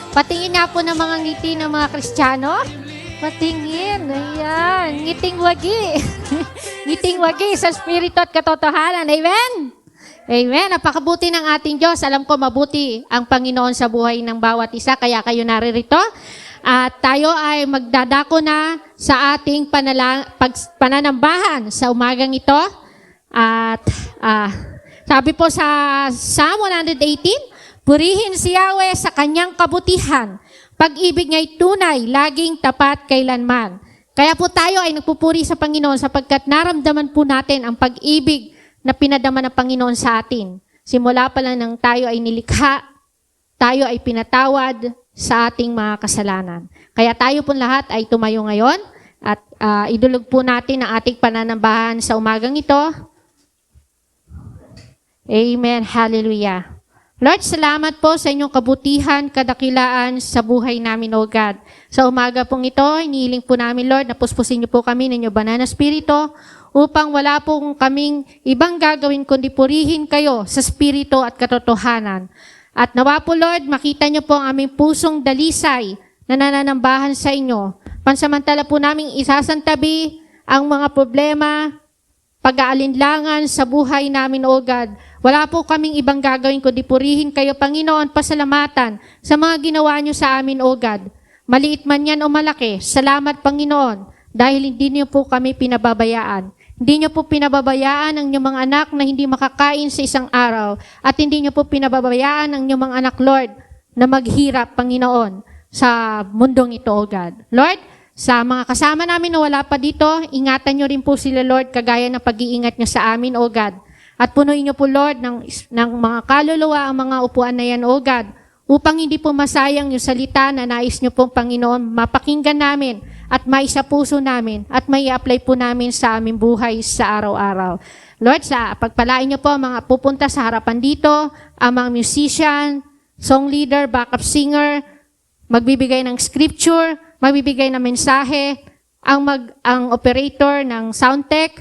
Patingin nga po ng mga ngiti ng mga Kristiyano. Patingin. Ayan. Ngiting wagi. Ngiting wagi sa spirito at katotohanan. Amen? Amen. Napakabuti ng ating Diyos. Alam ko mabuti ang Panginoon sa buhay ng bawat isa. Kaya kayo naririto. At tayo ay magdadako na sa ating pananambahan sa umagang ito. At sabi po sa Psalm 118, purihin si Yahweh sa kanyang kabutihan. Pag-ibig nga'y tunay, laging tapat kailanman. Kaya po tayo ay nagpupuri sa Panginoon sapagkat naramdaman po natin ang pag-ibig na pinadama ng Panginoon sa atin. Simula pa lang nang tayo ay nilikha, tayo ay pinatawad sa ating mga kasalanan. Kaya tayo po lahat ay tumayo ngayon at idulog po natin ang ating pananambahan sa umagang ito. Amen. Hallelujah. Lord, salamat po sa inyong kabutihan, kadakilaan sa buhay namin, O God. Sa umaga pong ito, inihiling po namin, Lord, na puspusin niyo po kami ng inyong banal na spirito upang wala pong kaming ibang gagawin kundi purihin kayo sa spirito at katotohanan. At nawa po, Lord, makita niyo po ang aming pusong dalisay na nananambahan sa inyo. Pansamantala po namin isasantabi ang mga problema, pag-aalinlangan sa buhay namin, O God. Wala po kaming ibang gagawin kundi purihin kayo, Panginoon, pasalamatan sa mga ginawa niyo sa amin, O God. Maliit man yan o malaki, salamat, Panginoon, dahil hindi niyo po kami pinababayaan. Hindi niyo po pinababayaan ang inyong mga anak na hindi makakain sa isang araw. At hindi niyo po pinababayaan ang inyong mga anak, Lord, na maghirap, Panginoon, sa mundong ito, O God. Lord, sa mga kasama namin na wala pa dito, ingatan niyo rin po sila, Lord, kagaya ng pag-iingat niyo sa amin, O God. At punuin niyo po, Lord, ng mga kaluluwa ang mga upuan na yan, O God, upang hindi po masayang yung salita na nais niyo pong, Panginoon, mapakinggan namin at maisa puso namin at may apply po namin sa aming buhay sa araw-araw. Lord, sa pagpalain niyo po mga pupunta sa harapan dito, ang mga musician, song leader, backup singer, magbibigay ng scripture, magbibigay ng mensahe, ang operator ng sound tech,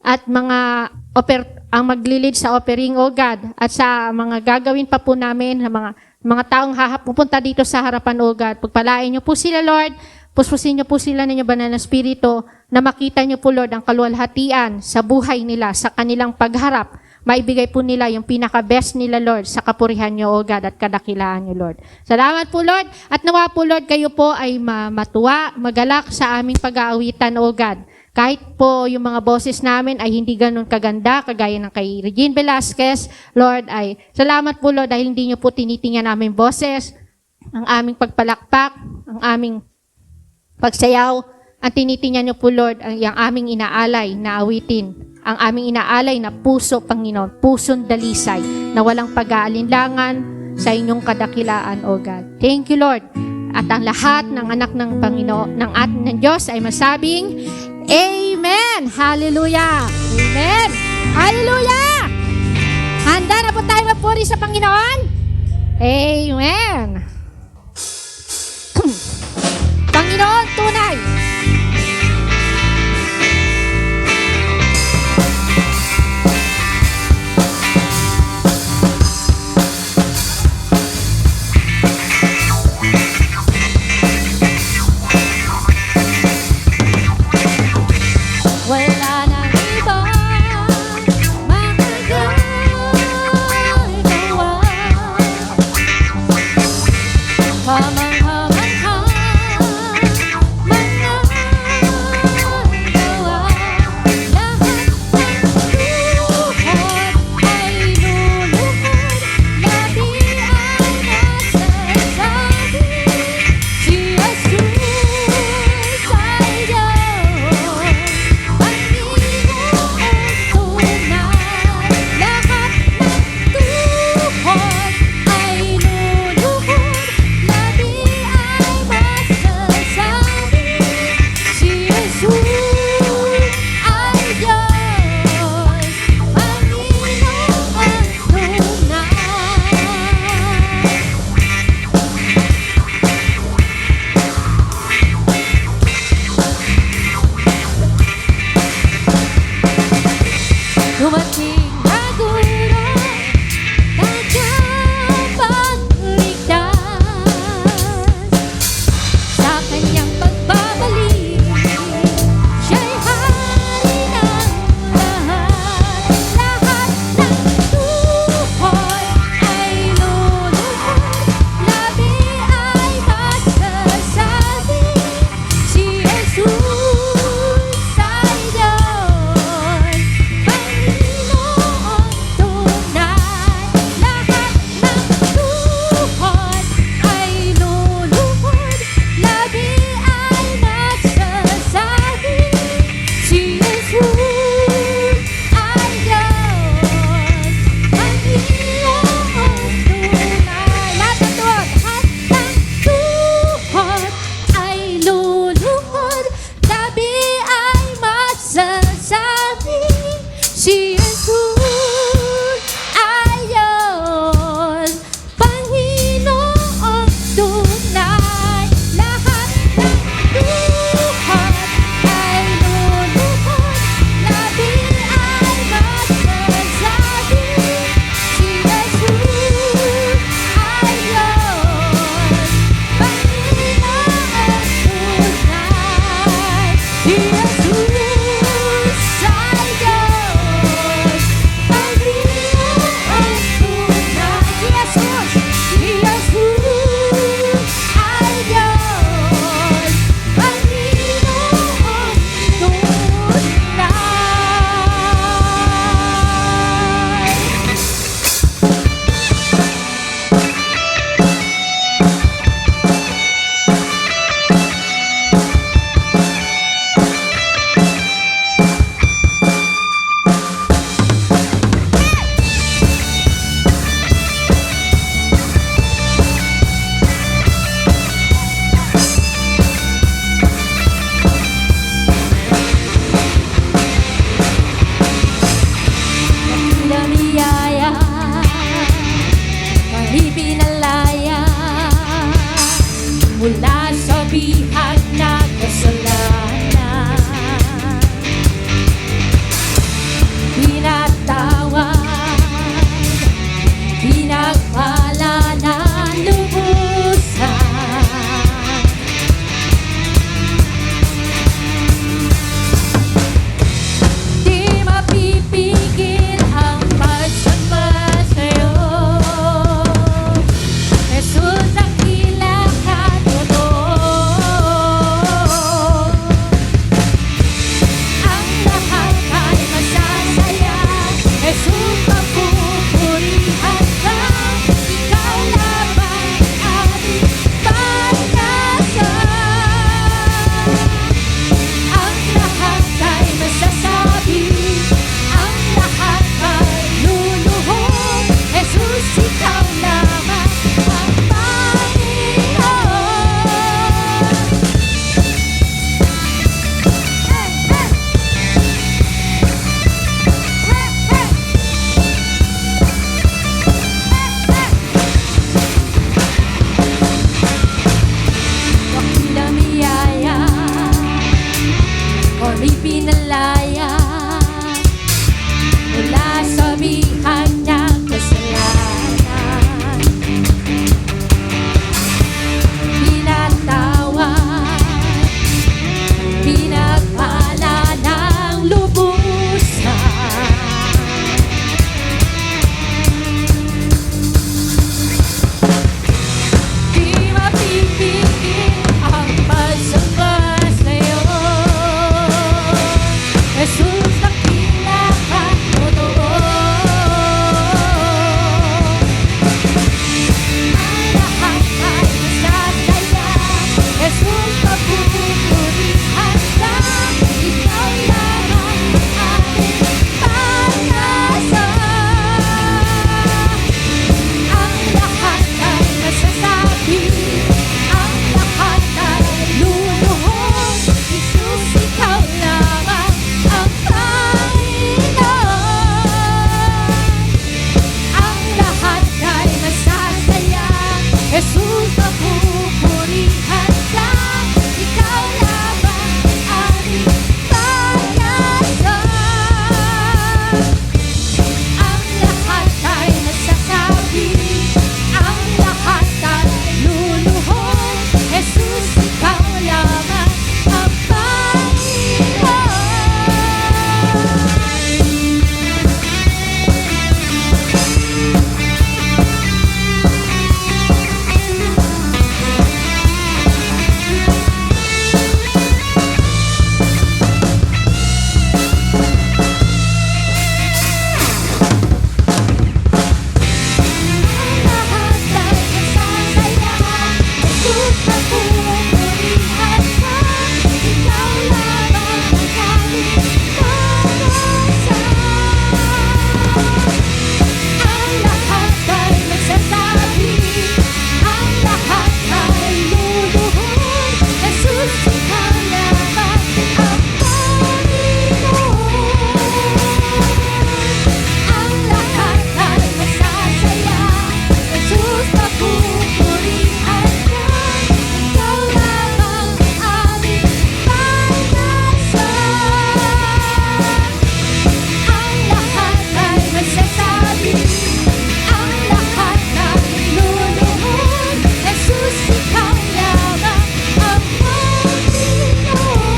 at ang maglilid sa offering, O God, at sa mga gagawin pa po namin, mga taong pupunta dito sa harapan, O God. Pagpalain niyo po sila, Lord, puspusin niyo po sila ng inyong banal na spirito na makita niyo po, Lord, ang kaluwalhatian sa buhay nila, sa kanilang pagharap. Maibigay po nila yung pinaka-best nila, Lord, sa kapurihan niyo, O God, at kadakilaan niyo, Lord. Salamat po, Lord. At nawa po, Lord, kayo po ay matuwa, magalak sa aming pag-aawitan, O God. Kahit po yung mga boses namin ay hindi ganun kaganda, kagaya ng kay Regine Velasquez, Lord, ay salamat po, Lord, dahil hindi niyo po tinitingnan aming boses, ang aming pagpalakpak, ang aming pagsayaw, ang tinitingnan niyo po, Lord, ang aming inaalay na awitin, ang aming inaalay na puso, Panginoon, pusong dalisay, na walang pag-aalinlangan sa inyong kadakilaan, O God. Thank you, Lord. At ang lahat ng anak ng Panginoon, ng Diyos ay masabing, Amen! Hallelujah! Amen! Hallelujah! Handa na po tayo magpuri sa Panginoon? Amen! Panginoon, tunay! Wala nang iba makagagawa. mula sa bihag na kasalanan. Pinatawad, pinagpalanan, lubusan. Di mapipigil ang pagsamba sa'yo, Jesus, dakila ka totoo. Ang lahat ay masasaya, Jesus, mapupurihan ka. Ikaw lamang aming pag-asa. Ang lahat ay masasabi, ang lahat ay luluhod, Jesus, ikaw lamang ang Panginoon. Wakilang biyaya, kami pinalaya mula sa bihag ng kasalanan. Pinatawad, pinagpala ng lubusan. Di mapipigil ang pagsamba sa'yo, Jesus, dakila ka totoo. Ang lahat ay masasaya, Jesus, mapupurihan ka. Ikaw lamang aming pag-asa. Ang lahat ay masasabi, ang lahat ay luluhod, Jesus, ikaw lamang ang Panginoon. Ang lahat ay masasaya, Jesus, mapupurihan ka. Ikaw lamang aming pag-asa. Ang lahat ay masasabi, ang lahat ay luluhod, Jesus, ikaw lamang ang Panginoon. Ang lahat ay masasaya, Jesus, mapupurihan ka. Ikaw lamang ang aming pag-asa. Ang lahat ay masasabi, ang lahat ay luluhod, Jesus, ikaw lamang ang Panginoon. Ang lahat ay masasaya, Jesus, mapupurihan ka. Ikaw lamang aming pag-asa. Ang lahat ay masasabi, ang lahat ay luluhod, Jesus, ikaw lamang ang Panginoon.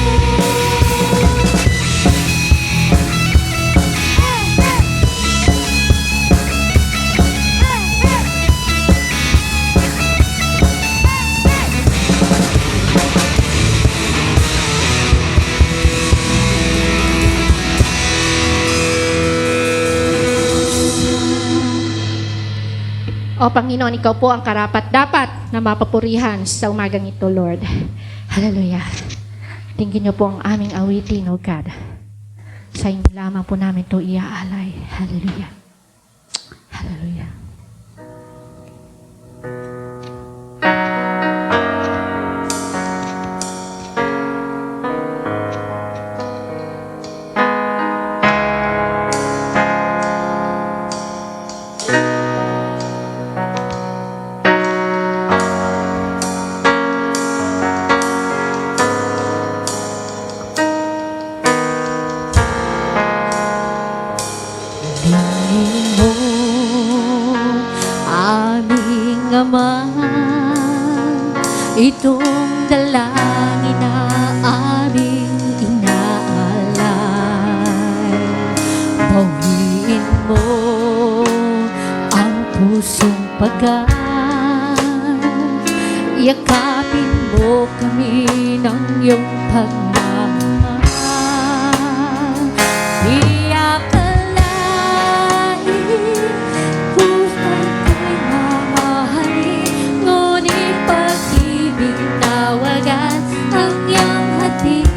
O Panginoon, ikaw po ang karapat-dapat na mapapurihan sa umagang ito, Lord. Hallelujah. Tingin niyo po ang aming awitin, O God. Sa inyo lamang po namin ito iaalay. Hallelujah. Hallelujah. Aming Ama, itong dalangin na aming inaalay. Bawiin mo ang pusong pagaan, yakapin mo kami ng iyong pagmamahal. Di akalain buhay ko'y mamahalin, ngunit pag-ibig na wagas ang iyong hatid.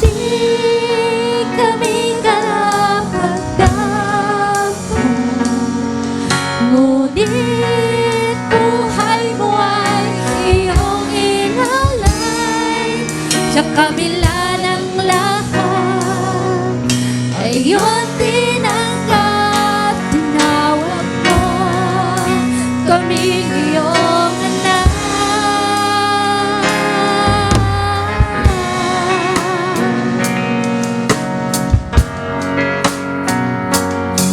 Hindi kami karapat-dapat, ngunit buhay mo ay iyong inalay. Sa kabila ng lahat ay iyong tinanggap, tinawag mo kaming iyong anak.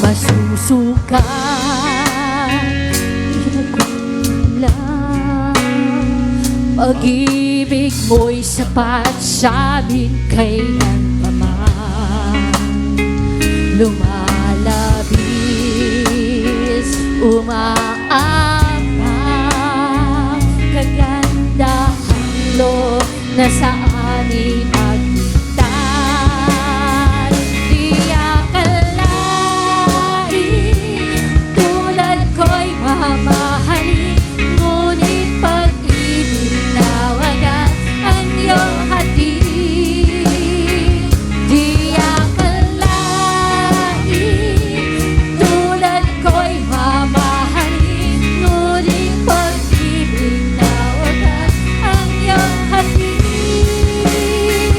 Masusuka pag-ibig mo'y sapat sa amin kailanman. Lumalabis, umaapang kagandahang loob na sa amin magtagtan. Di akalain tulad ko'y mamahalin, ngunit pag-ibig na wagas ang iyong hatid. Di akalain tulad ko'y mamahalin, ngunit pag-ibig na wagas ang iyong hatid.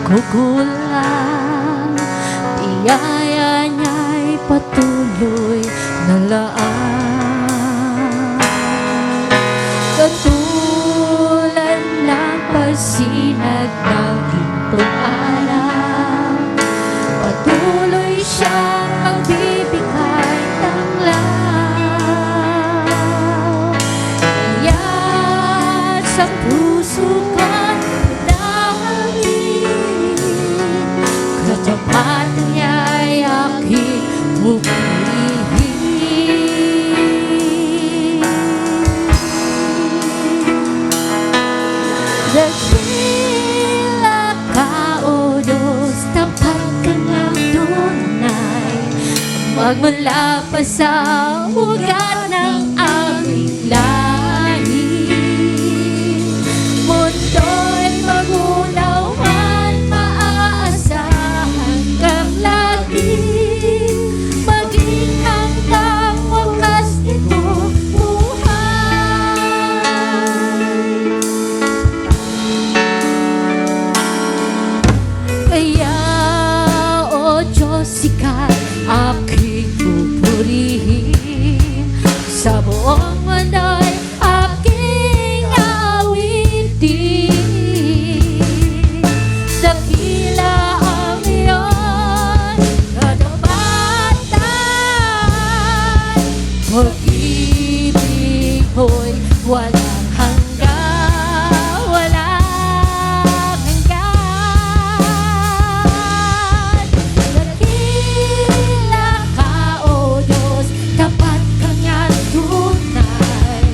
kukulang. Biyaya niya'y patuloy na laan. Katulad ng pasinag ng gintong araw, patuloy siyang magbibigay ng law. Kaya sa puso ko'y dahil katapat niya'y aking pupurihin. Dakila ka, O Diyos, tapat ka ng tunay, magmula pa sa ugat ng aming lahi. Mundo'y magunawan, maaasahan kang lagi, maging hanggang wakas nitong buhay. Kaya, O Diyos, ika'y aking pupurihin, sa buong mundo'y aking awitin. Dakila ang iyong katapatan, pag-ibig mo'y walang hanggan, walang hanggan. Dakila ka, O Diyos, tapat ka niya'y tunay,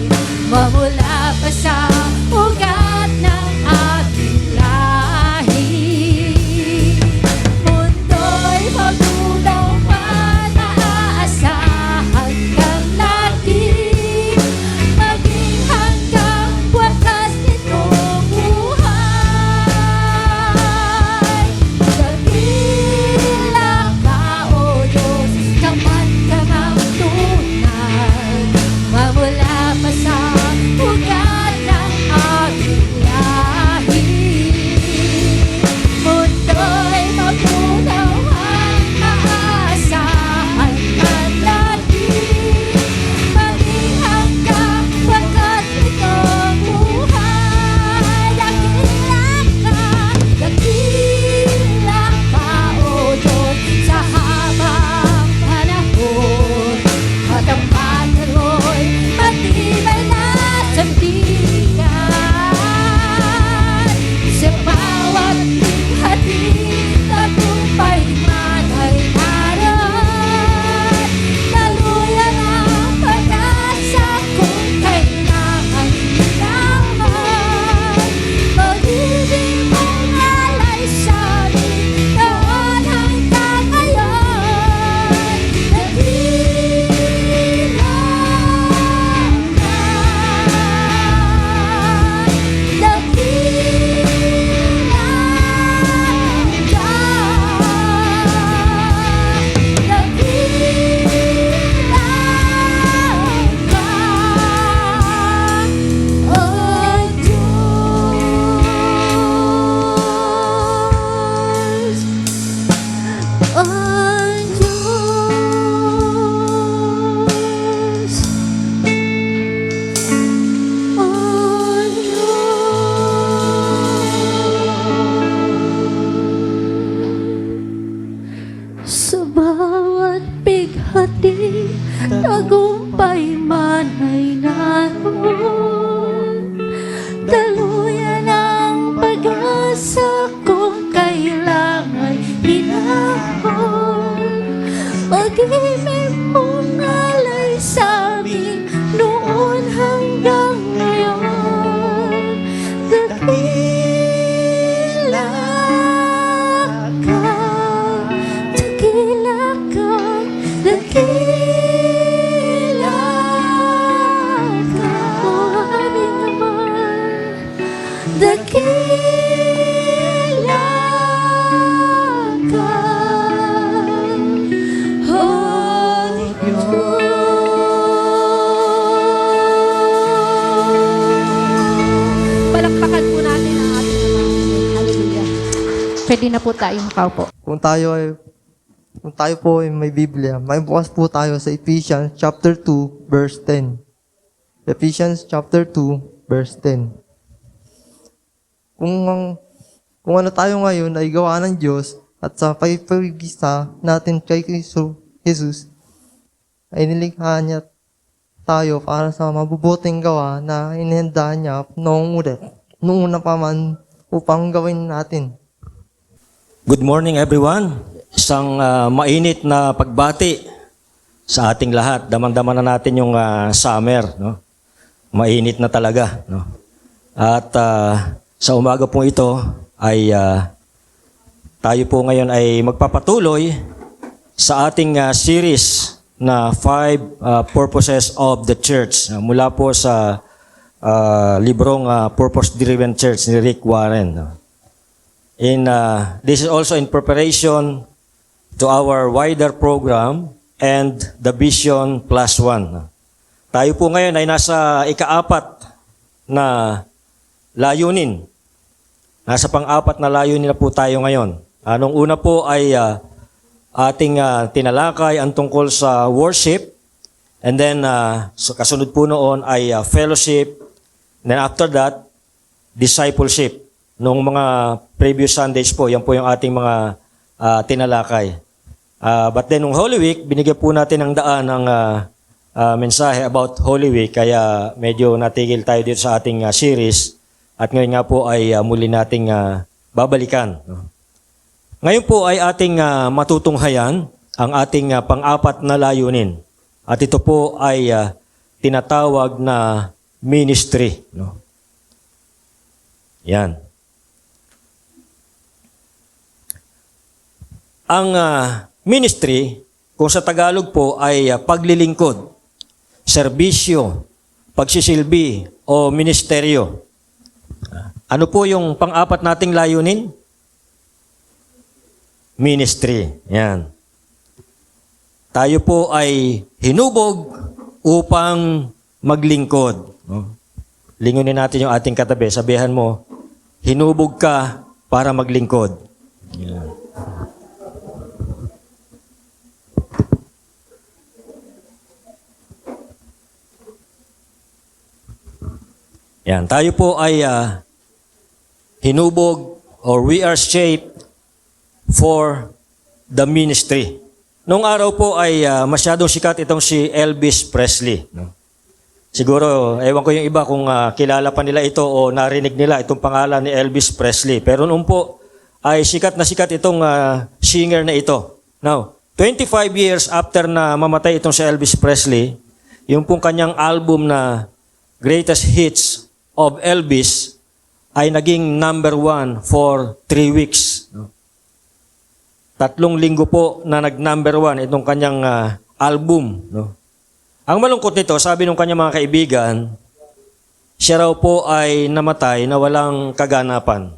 mamula pa sa ugat ng ating lahi. Mundo'y magunawan, maaasahan kang lagi, maging hanggang wakas nitong buhay. Dakila ka, O Diyos, tapat ka ng tunay, mamula pa sa ugat ng aming lahi. Mundo'y magunawan, maaasahan kang lagi, maging hanggang wakas nitong buhay. Dakila ka, O Diyos, sa habang panahon, katapatan mo'y matibay na sandigan. Sa bawat hati, tagumpay man ay naroon, daluyan ang pag-asa kung kailangan kailangan. Pag-ibig mong alay sa'min noon hanggang ngayon. Dakila sa bawat bighati, tagumpay man ay naroon, daluyan ang pag-asa kung kailangan hinahon. Pag-ibig mong alay sa'min noon hanggang ngayon. Dakila ka, dakila ka, dakila ka, o aming Ama. Dakila ka, oh Pwede na po tayo makaupo. Kung tayo po ay may Biblia, may bukas po tayo sa Ephesians chapter 2, verse 10. Ephesians chapter 2, verse 10. Kung ano tayo ngayon ay gawa ng Diyos at sa pagpapagisa natin kay Jesus, ay nilikha niya tayo para sa mabubuting gawa na inihanda niya noong una pa man upang gawin natin. Good morning everyone. Isang mainit na pagbati sa ating lahat. Damang-dama na natin yung summer, no? Mainit na talaga, no? At sa umaga po ito ay tayo po ngayon ay magpapatuloy sa ating series na 5 Purposes of the Church. Mula po sa librong Purpose Driven Church ni Rick Warren, no? This is also in preparation to our wider program and the Vision Plus One. Tayo po ngayon ay nasa ika-4 na layunin. Nasa pang-4 na layunin na po tayo ngayon. Nung una po ay ating tinalakay ang tungkol sa worship, and then kasunod po noon ay fellowship, and then after that, discipleship. Nung mga previous Sundays po, yan po yung ating mga tinalakay. But then, nung Holy Week, binigyan po natin ang daan ng mensahe about Holy Week, kaya medyo natigil tayo dito sa ating series, at ngayon nga po ay muli nating babalikan. Ngayon po ay ating matutunghayan ang ating pang-4 na layunin. At ito po ay tinatawag na ministry. No? Yan. Ang ministry, kung sa Tagalog po, ay paglilingkod, serbisyo, pagsisilbi, o ministeryo. Ano po yung pang-4 nating layunin? Ministry. Yan. Tayo po ay hinubog upang maglingkod. Lingunin natin yung ating katabi. Sabihan mo, hinubog ka para maglingkod. Yan. Yan, tayo po ay hinubog or we are shaped for the ministry. Noong araw po ay masyadong sikat itong si Elvis Presley. No? Siguro, ewan ko yung iba kung kilala pa nila ito o narinig nila itong pangalan ni Elvis Presley. Pero noon po ay sikat na sikat itong singer na ito. Now, 25 years after na mamatay itong si Elvis Presley, yung pong kanyang album na Greatest Hits of Elvis ay naging number 1 for 3 weeks. 3 linggo po na nag-number 1 itong kanyang album. No? Ang malungkot nito, sabi ng kanyang mga kaibigan, siya raw po ay namatay na walang kaganapan,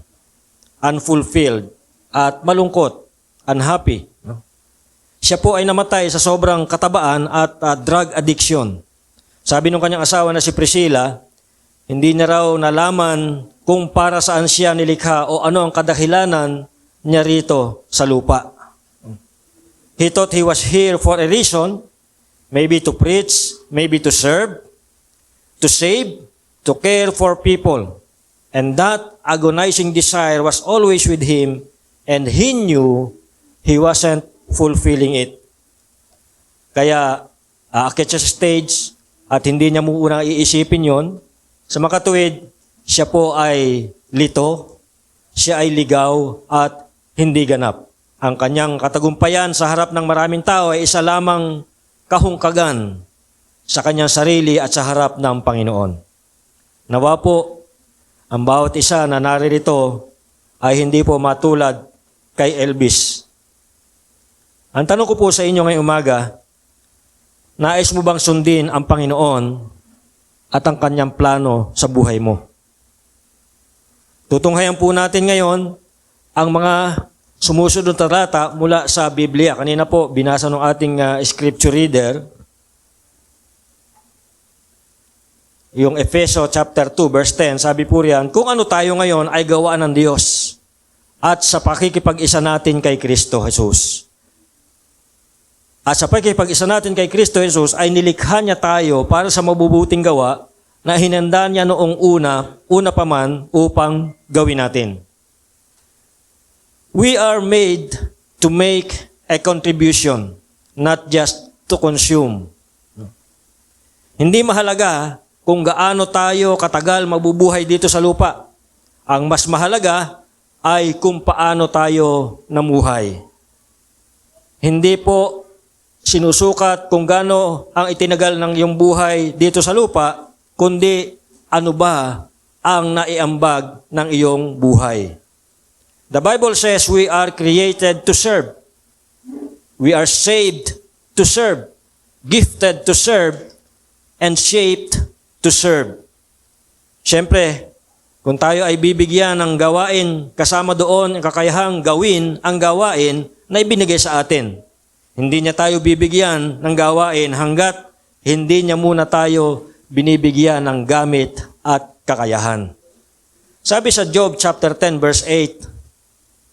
unfulfilled, at malungkot, unhappy. No? Siya po ay namatay sa sobrang katabaan at drug addiction. Sabi ng kanyang asawa na si Priscilla, hindi niya raw nalaman kung para saan siya nilikha o ano ang kadahilanan niya rito sa lupa. He thought he was here for a reason, maybe to preach, maybe to serve, to save, to care for people. And that agonizing desire was always with him, and he knew he wasn't fulfilling it. Kaya aakyat siya sa stage at hindi niya muna iisipin yon. Sa makatuwid, siya po ay lito, siya ay ligaw at hindi ganap. Ang kanyang katagumpayan sa harap ng maraming tao ay isa lamang kahungkagan sa kanyang sarili at sa harap ng Panginoon. Nawa po, ang bawat isa na naririto ay hindi po matulad kay Elvis. Ang tanong ko po sa inyo ngayong umaga, nais mo bang sundin ang Panginoon at ang kanyang plano sa buhay mo? Tutunghayan po natin ngayon ang mga sumusunod na talata mula sa Biblia. Kanina po, binasa ng ating scripture reader, yung Efeso chapter 2, verse 10, sabi po riyan, kung ano tayo ngayon ay gawa ng Diyos, at sa pakikipag-isa natin kay Kristo Jesus. At sa pakikipag-isa natin kay Kristo Jesus ay nilikha niya tayo para sa mabubuting gawa na hinanda niya noong una pa man upang gawin natin. We are made to make a contribution, not just to consume. Hindi mahalaga kung gaano tayo katagal mabubuhay dito sa lupa. Ang mas mahalaga ay kung paano tayo namuhay. Hindi po sinusukat kung gaano ang itinagal ng iyong buhay dito sa lupa, kundi ano ba ang naiambag ng iyong buhay. The Bible says we are created to serve. We are saved to serve, gifted to serve, and shaped to serve. Siyempre, kung tayo ay bibigyan ng gawain, kasama doon ang kakayahang gawin ang gawain na ibinigay sa atin. Hindi niya tayo bibigyan ng gawain hanggat hindi niya muna tayo binibigyan ng gamit at kakayahan. Sabi sa Job chapter 10 verse 8,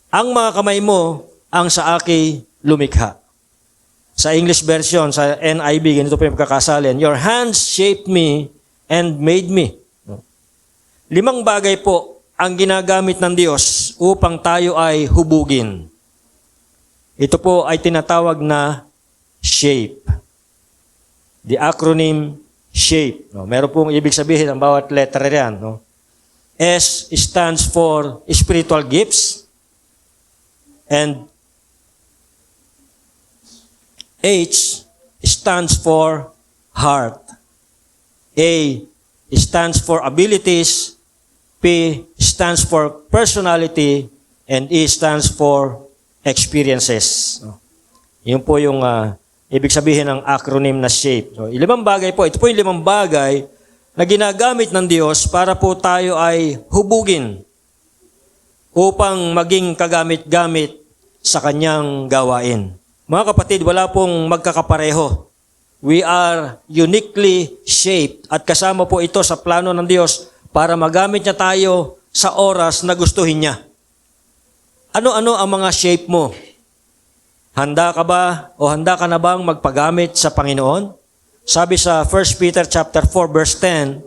ang mga kamay mo ang sa aki lumikha. Sa English version, sa NIV, ganito po yung pagkakasalin, your hands shaped me and made me. 5 bagay po ang ginagamit ng Diyos upang tayo ay hubugin. Ito po ay tinatawag na shape. The acronym SHAPE. Meron pong ibig sabihin ang bawat letter yan. S stands for spiritual gifts. And H stands for heart. A stands for abilities. P stands for personality. And E stands for experiences. Yun po yung ibig sabihin ng acronym na SHAPE. So, 5 bagay po. Ito po yung 5 bagay na ginagamit ng Diyos para po tayo ay hubugin upang maging kagamit-gamit sa kanyang gawain. Mga kapatid, wala pong magkakapareho. We are uniquely shaped at kasama po ito sa plano ng Diyos para magamit niya tayo sa oras na gustuhin niya. Ano-ano ang mga shape mo? Handa ka ba o handa ka na bang magpagamit sa Panginoon? Sabi sa 1 Peter chapter 4 verse 10,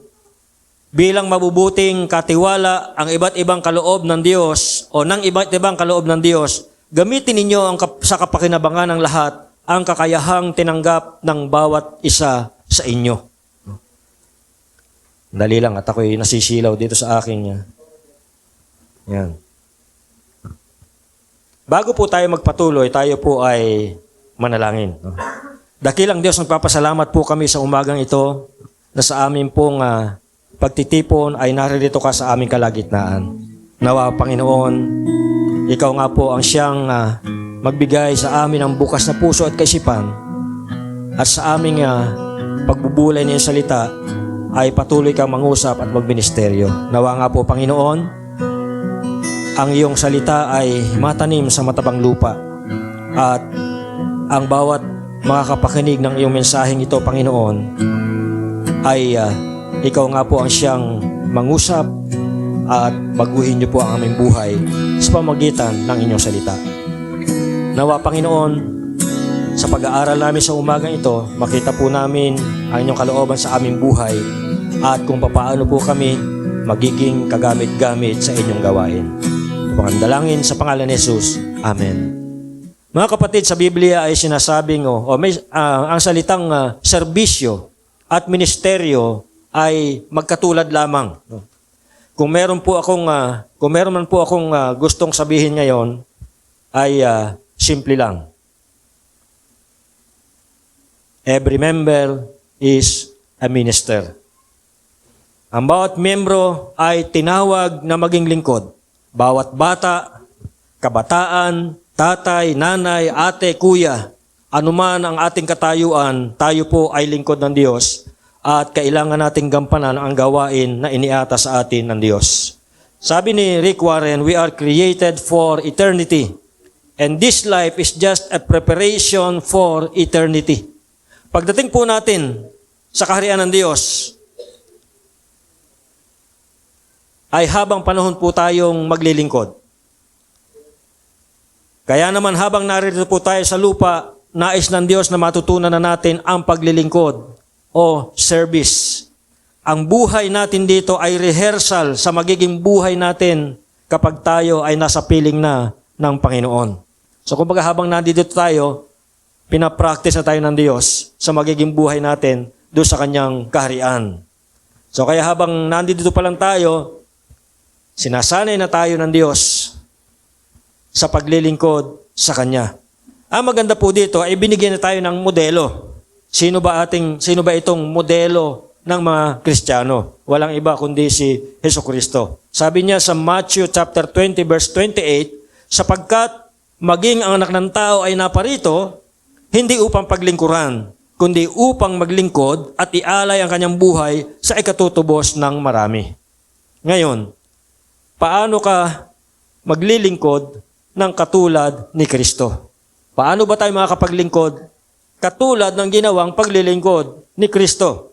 bilang mabubuting katiwala ang iba't ibang kaloob ng Diyos o ng iba't ibang kaloob ng Diyos, gamitin ninyo sa kapakinabangan ng lahat ang kakayahang tinanggap ng bawat isa sa inyo. Dali lang at ako'y nasisilaw dito sa aking yan. Bago po tayo magpatuloy, tayo po ay manalangin. Dakilang Diyos, nagpapasalamat po kami sa umagang ito na sa amin pong pagtitipon ay naririto ka sa aming kalagitnaan. Nawa, Panginoon, Ikaw nga po ang siyang magbigay sa amin ng bukas na puso at kaisipan at sa aming pagbubulay ng salita ay patuloy kang mangusap at magministeryo. Nawa nga po, Panginoon, ang iyong salita ay matanim sa matabang lupa at ang bawat makakapakinig ng iyong mensaheng ito, Panginoon, ay ikaw nga po ang siyang mangusap at baguhin niyo po ang aming buhay sa pamamagitan ng inyong salita. Nawa, Panginoon, sa pag-aaral namin sa umagang ito, makita po namin ang inyong kalooban sa aming buhay at kung papaano po kami magiging kagamit-gamit sa inyong gawain. Pangandalangin sa pangalan ni Jesus. Amen. Mga kapatid, sa Biblia ay sinasabing ang salitang serbisyo at ministeryo ay magkatulad lamang. Kung meron man po akong gustong sabihin ngayon ay simple lang. Every member is a minister. Ang bawat membro ay tinawag na maging lingkod. Bawat bata, kabataan, tatay, nanay, ate, kuya, anuman ang ating katayuan, tayo po ay lingkod ng Diyos at kailangan nating gampanan ang gawain na iniata sa atin ng Diyos. Sabi ni Rick Warren, we are created for eternity and this life is just a preparation for eternity. Pagdating po natin sa kaharian ng Diyos, ay habang panahon po tayong maglilingkod. Kaya naman habang narito po tayo sa lupa, nais ng Diyos na matutunan na natin ang paglilingkod o service. Ang buhay natin dito ay rehearsal sa magiging buhay natin kapag tayo ay nasa piling na ng Panginoon. So kumbaga habang nandito tayo, pinapractice na tayo ng Diyos sa magiging buhay natin doon sa kanyang kaharian. So kaya habang nandito pa lang tayo, sinasanay na tayo ng Diyos sa paglilingkod sa Kanya. Ang maganda po dito ay binigyan na tayo ng modelo. Sino ba itong modelo ng mga Kristiyano? Walang iba kundi si Jesucristo. Sabi niya sa Matthew chapter 20 verse 28, sapagkat maging ang anak ng tao ay naparito, hindi upang paglingkuran, kundi upang maglingkod at ialay ang kanyang buhay sa ikatutubos ng marami. Ngayon, paano ka maglilingkod ng katulad ni Kristo? Paano ba tayo makakapaglingkod katulad ng ginawang paglilingkod ni Kristo?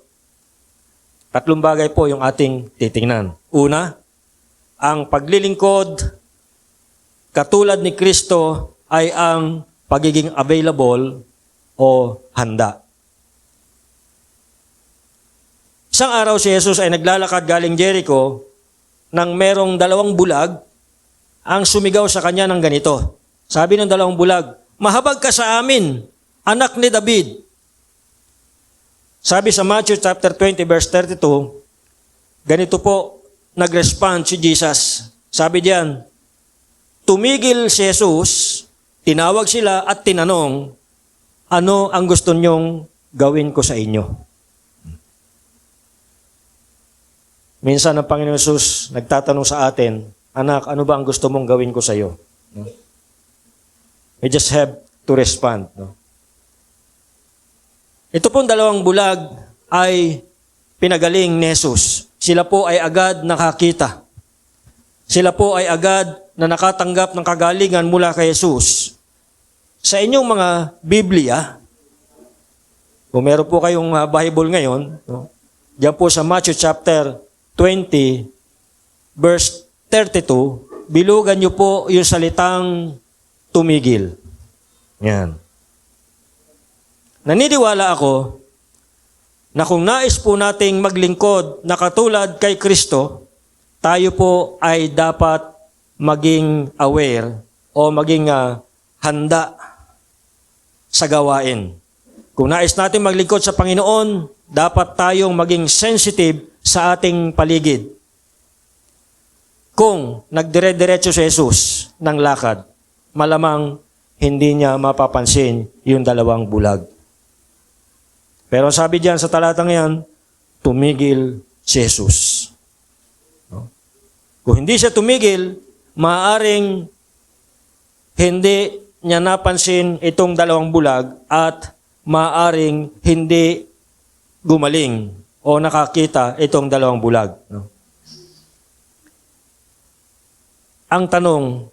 3 bagay po yung ating titingnan. Una, ang paglilingkod katulad ni Kristo ay ang pagiging available o handa. Isang araw si Jesus ay naglalakad galing Jericho nang merong 2 bulag ang sumigaw sa kanya ng ganito. Sabi ng 2 bulag, "Mahabag ka sa amin, anak ni David." Sabi sa Matthew chapter 20 verse 32, ganito po nag-respond si Jesus. Sabi diyan, tumigil si Jesus, tinawag sila at tinanong, "Ano ang gusto niyong gawin ko sa inyo?" Minsan ang Panginoon Jesus nagtatanong sa atin, "Anak, ano ba ang gusto mong gawin ko sa iyo?" We just have to respond. No? Ito pong 2 bulag ay pinagaling ni Jesus. Sila po ay agad nakakita. Sila po ay agad na nakatanggap ng kagalingan mula kay Jesus. Sa inyong mga Biblia, kung meron po kayong Bible ngayon, no? Diyan po sa Matthew chapter 20, verse 32, bilugan niyo po yung salitang tumigil. Yan. Naniniwala ako na kung nais po nating maglingkod na katulad kay Kristo, tayo po ay dapat maging aware o maging handa sa gawain. Kung nais natin maglingkod sa Panginoon, dapat tayong maging sensitive sa ating paligid. Kung nagdire-diretso si Jesus ng lakad, malamang hindi niya mapapansin yung 2 bulag. Pero sabi diyan sa talatang yan, tumigil si Jesus. No? Kung hindi siya tumigil, maaaring hindi niya napansin itong 2 bulag at maaaring hindi gumaling o nakakita itong 2 bulag. No? Ang tanong,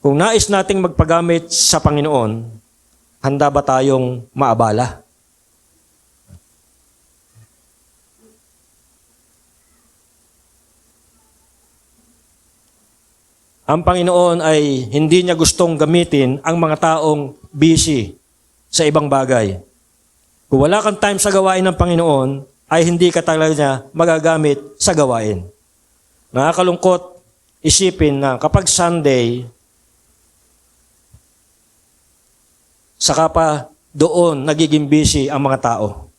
kung nais nating magpagamit sa Panginoon, handa ba tayong maabala? Ang Panginoon ay hindi niya gustong gamitin ang mga taong busy sa ibang bagay. Kung wala kang time sa gawain ng Panginoon, ay hindi ka talaga niya magagamit sa gawain. Nakakalungkot isipin na kapag Sunday, saka pa doon nagiging busy ang mga tao.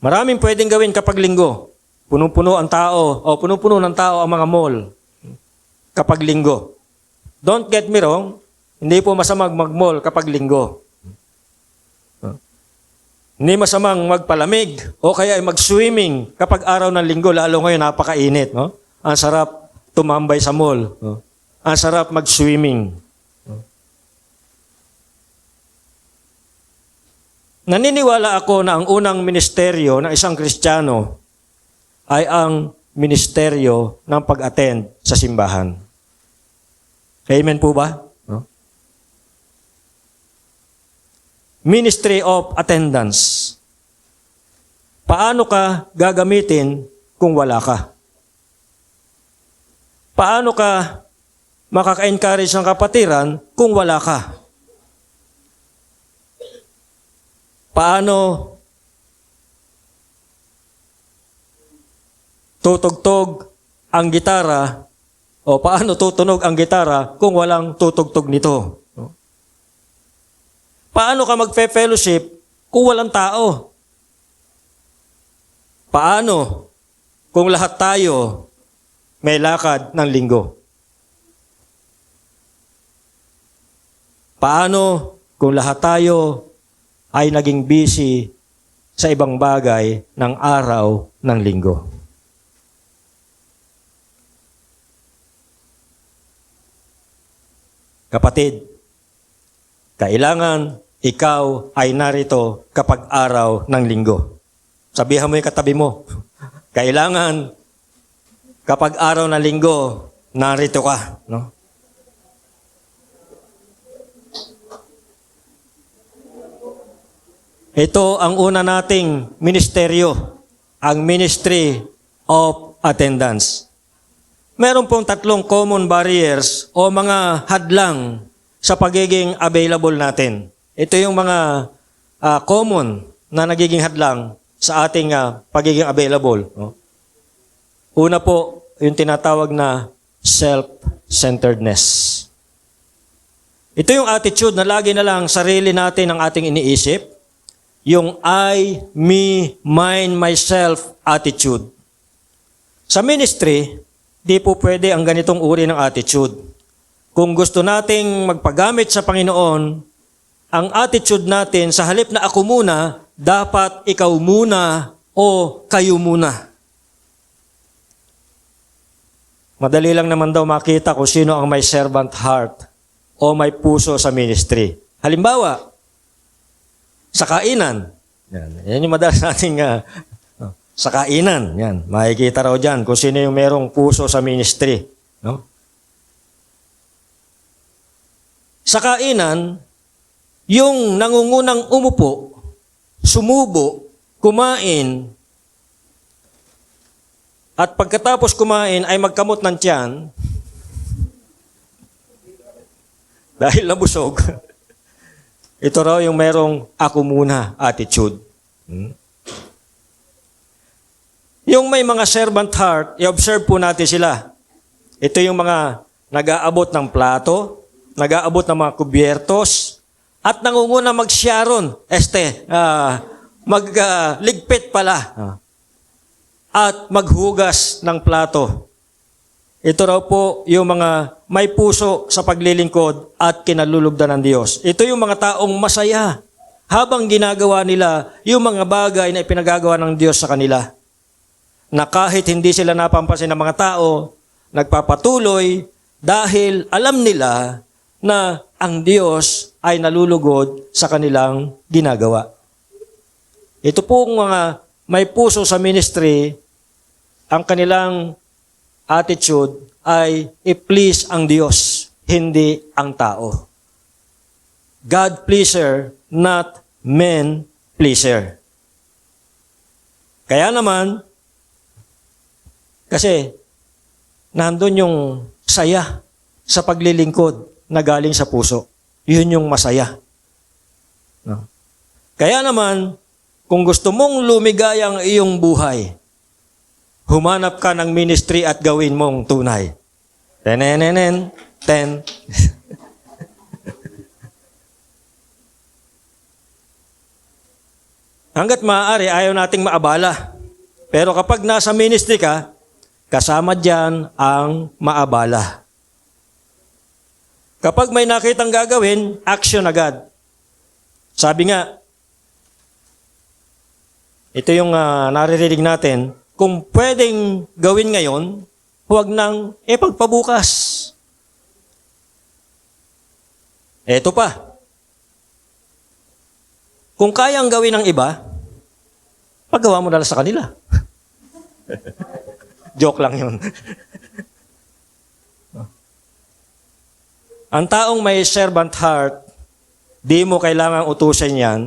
Maraming pwedeng gawin kapag linggo. Punong-puno ang tao o punong-puno ng tao ang mga mall kapag linggo. Don't get me wrong, hindi po masamang mag-mall kapag linggo. Hindi masamang magpalamig o kaya ay mag-swimming kapag araw ng linggo, lalo ngayon napakainit. No? Ang sarap tumambay sa mall. No? Ang sarap mag-swimming. Naniniwala ako na ang unang ministeryo ng isang Kristiyano ay ang ministeryo ng pag-attend sa simbahan. Amen po ba? No? Ministry of attendance. Paano ka gagamitin kung wala ka? Paano ka makaka-encourage ng kapatiran kung wala ka? Paano tutugtog ang gitara o paano tutunog ang gitara kung walang tutugtog nito? Paano ka magfe-fellowship kung walang tao? Paano kung lahat tayo may lakad ng linggo? Paano kung lahat tayo ay naging busy sa ibang bagay ng araw ng linggo? Kapatid, kailangan ikaw ay narito kapag araw ng linggo. Sabihan mo yung katabi mo, kailangan kapag araw ng linggo, narito ka. No? Ito ang una nating ministeryo, ang Ministry of Attendance. Meron pong 3 common barriers o mga hadlang sa pagiging available natin. Ito yung mga common na nagiging hadlang sa ating pagiging available. No? Una po, yung tinatawag na self-centeredness. Ito yung attitude na lagi na lang sarili natin ang ating iniisip. Yung I, me, mine, myself attitude. Sa ministry, di po pwede ang ganitong uri ng attitude. Kung gusto nating magpagamit sa Panginoon, ang attitude natin sa halip na ako muna, dapat ikaw muna o kayo muna. Madali lang naman daw makita kung sino ang may servant heart o may puso sa ministry. Halimbawa, sa kainan. Yan yung madalas nating sa kainan. Yan. Makikita raw dyan kung sino yung merong puso sa ministry. No? Sa kainan, yung nangungunang umupo, sumubo, kumain, at pagkatapos kumain ay magkamot ng tiyan dahil nabusog. Ito raw yung merong ako muna attitude. Yung may mga servant heart, i-observe po natin sila. Ito yung mga nag-aabot ng plato, nag-aabot ng mga kubyertos, at nangunguna mag-sharon, magligpit pala, at maghugas ng plato. Ito raw po yung mga may puso sa paglilingkod at kinalulugdan ng Diyos. Ito yung mga taong masaya habang ginagawa nila yung mga bagay na ipinagagawa ng Diyos sa kanila. Na kahit hindi sila napapansin ng mga tao, nagpapatuloy dahil alam nila na ang Diyos ay nalulugod sa kanilang ginagawa. Ito pong mga may puso sa ministry, ang kanilang attitude ay i-please ang Diyos, hindi ang tao. God pleaser, not man pleaser. Kaya naman, kasi nandun yung saya sa paglilingkod na galing sa puso. Yun yung masaya. No? Kaya naman, kung gusto mong lumigaya ang iyong buhay, humanap ka ng ministry at gawin mong tunay. Ten. Hanggat maaari, ayaw nating maabala. Pero kapag nasa ministry ka, kasama dyan ang maabala. Kapag may nakitang gagawin, action agad. Sabi nga, ito yung naririnig natin, kung pwedeng gawin ngayon, huwag nang ipagpabukas. Eto pa. Kung kayang gawin ng iba, paggawa mo na lang sa kanila. Joke lang yun. Ang taong may servant heart, di mo kailangang utusan yan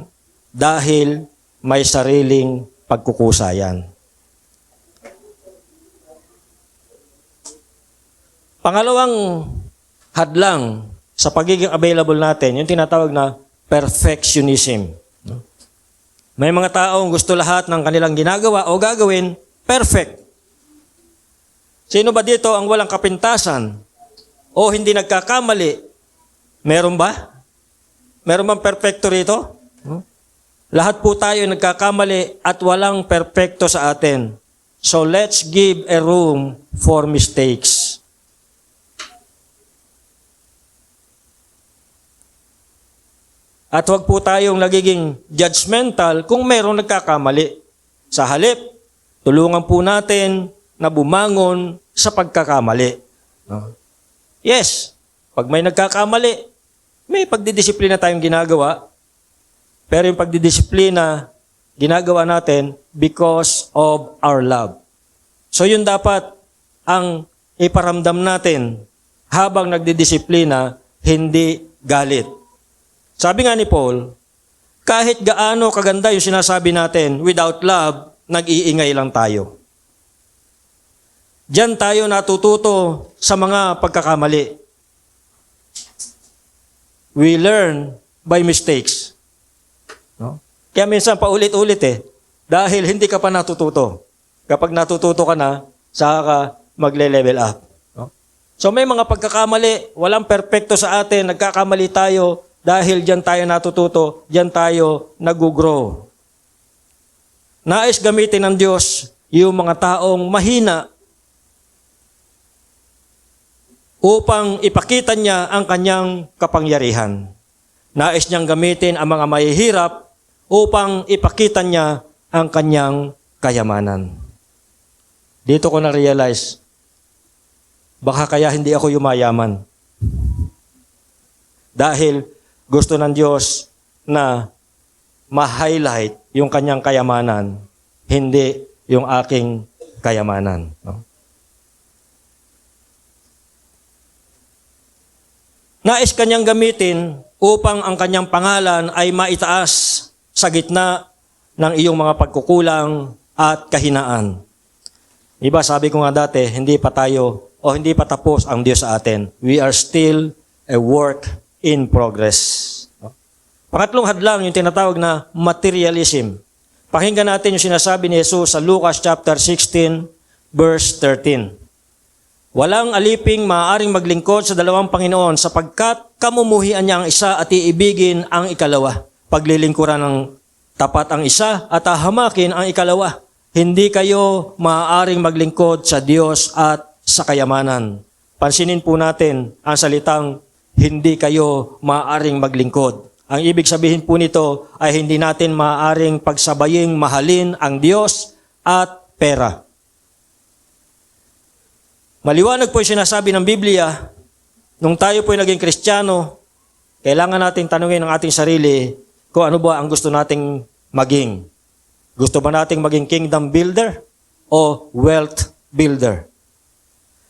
dahil may sariling pagkukusa yan. Pangalawang hadlang sa pagiging available natin, yung tinatawag na perfectionism. May mga taong gusto lahat ng kanilang ginagawa o gagawin perfect. Sino ba dito ang walang kapintasan o hindi nagkakamali? Meron ba? Meron bang perfecto rito? Lahat po tayo nagkakamali at walang perfecto sa atin. So let's give a room for mistakes. At huwag po tayong nagiging judgmental kung mayroong nagkakamali. Sa halip, tulungan po natin na bumangon sa pagkakamali. Yes, pag may nagkakamali, may pagdidisiplina tayong ginagawa. Pero yung pagdidisiplina, ginagawa natin because of our love. So yun dapat ang iparamdam natin habang nagdidisiplina, hindi galit. Sabi nga ni Paul, kahit gaano kaganda yung sinasabi natin, without love, nag-iingay lang tayo. Diyan tayo natututo sa mga pagkakamali. We learn by mistakes. No? Kaya minsan paulit-ulit dahil hindi ka pa natututo. Kapag natututo ka na, saka ka magle-level up. No? So may mga pagkakamali, walang perpekto sa atin, nagkakamali tayo, dahil diyan tayo natututo, diyan tayo nag-grow. Nais gamitin ng Diyos yung mga taong mahina upang ipakita niya ang kanyang kapangyarihan. Nais niyang gamitin ang mga mahihirap upang ipakita niya ang kanyang kayamanan. Dito ko na-realize, baka kaya hindi ako yumayaman. Dahil gusto ng Diyos na ma-highlight yung kanyang kayamanan, hindi yung aking kayamanan. No? Nais kanyang gamitin upang ang kanyang pangalan ay maitaas sa gitna ng iyong mga pagkukulang at kahinaan. Iba, sabi ko nga dati, hindi pa tapos ang Diyos sa atin. We are still a work in progress. Pangatlong hadlang, yung tinatawag na materialism. Pakinggan natin yung sinasabi ni Jesus sa Lucas chapter 16, verse 13. Walang aliping maaaring maglingkod sa dalawang Panginoon sapagkat kamumuhian niya ang isa at iibigin ang ikalawa. Paglilingkuran ng tapat ang isa at hahamakin ang ikalawa. Hindi kayo maaaring maglingkod sa Diyos at sa kayamanan. Pansinin po natin ang salitang hindi kayo maaaring maglingkod. Ang ibig sabihin po nito ay hindi natin maaaring pagsabaying mahalin ang Diyos at pera. Maliwanag po yung sinasabi ng Biblia, nung tayo po naging Kristiyano, kailangan natin tanungin ang ating sarili kung ano ba ang gusto nating maging. Gusto ba nating maging kingdom builder o wealth builder?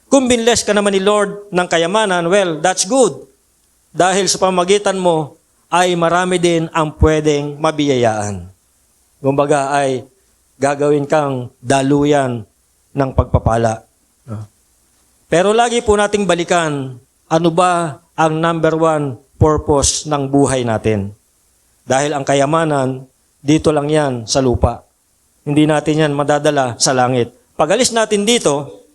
Kung binless ka naman ni Lord ng kayamanan, well, that's good. Dahil sa pamamagitan mo ay marami din ang pwedeng mabiyayaan. Kumbaga ay gagawin kang daluyan ng pagpapala. Pero lagi po nating balikan, ano ba ang number one purpose ng buhay natin? Dahil ang kayamanan, dito lang yan sa lupa. Hindi natin yan madadala sa langit. Pag alis natin dito,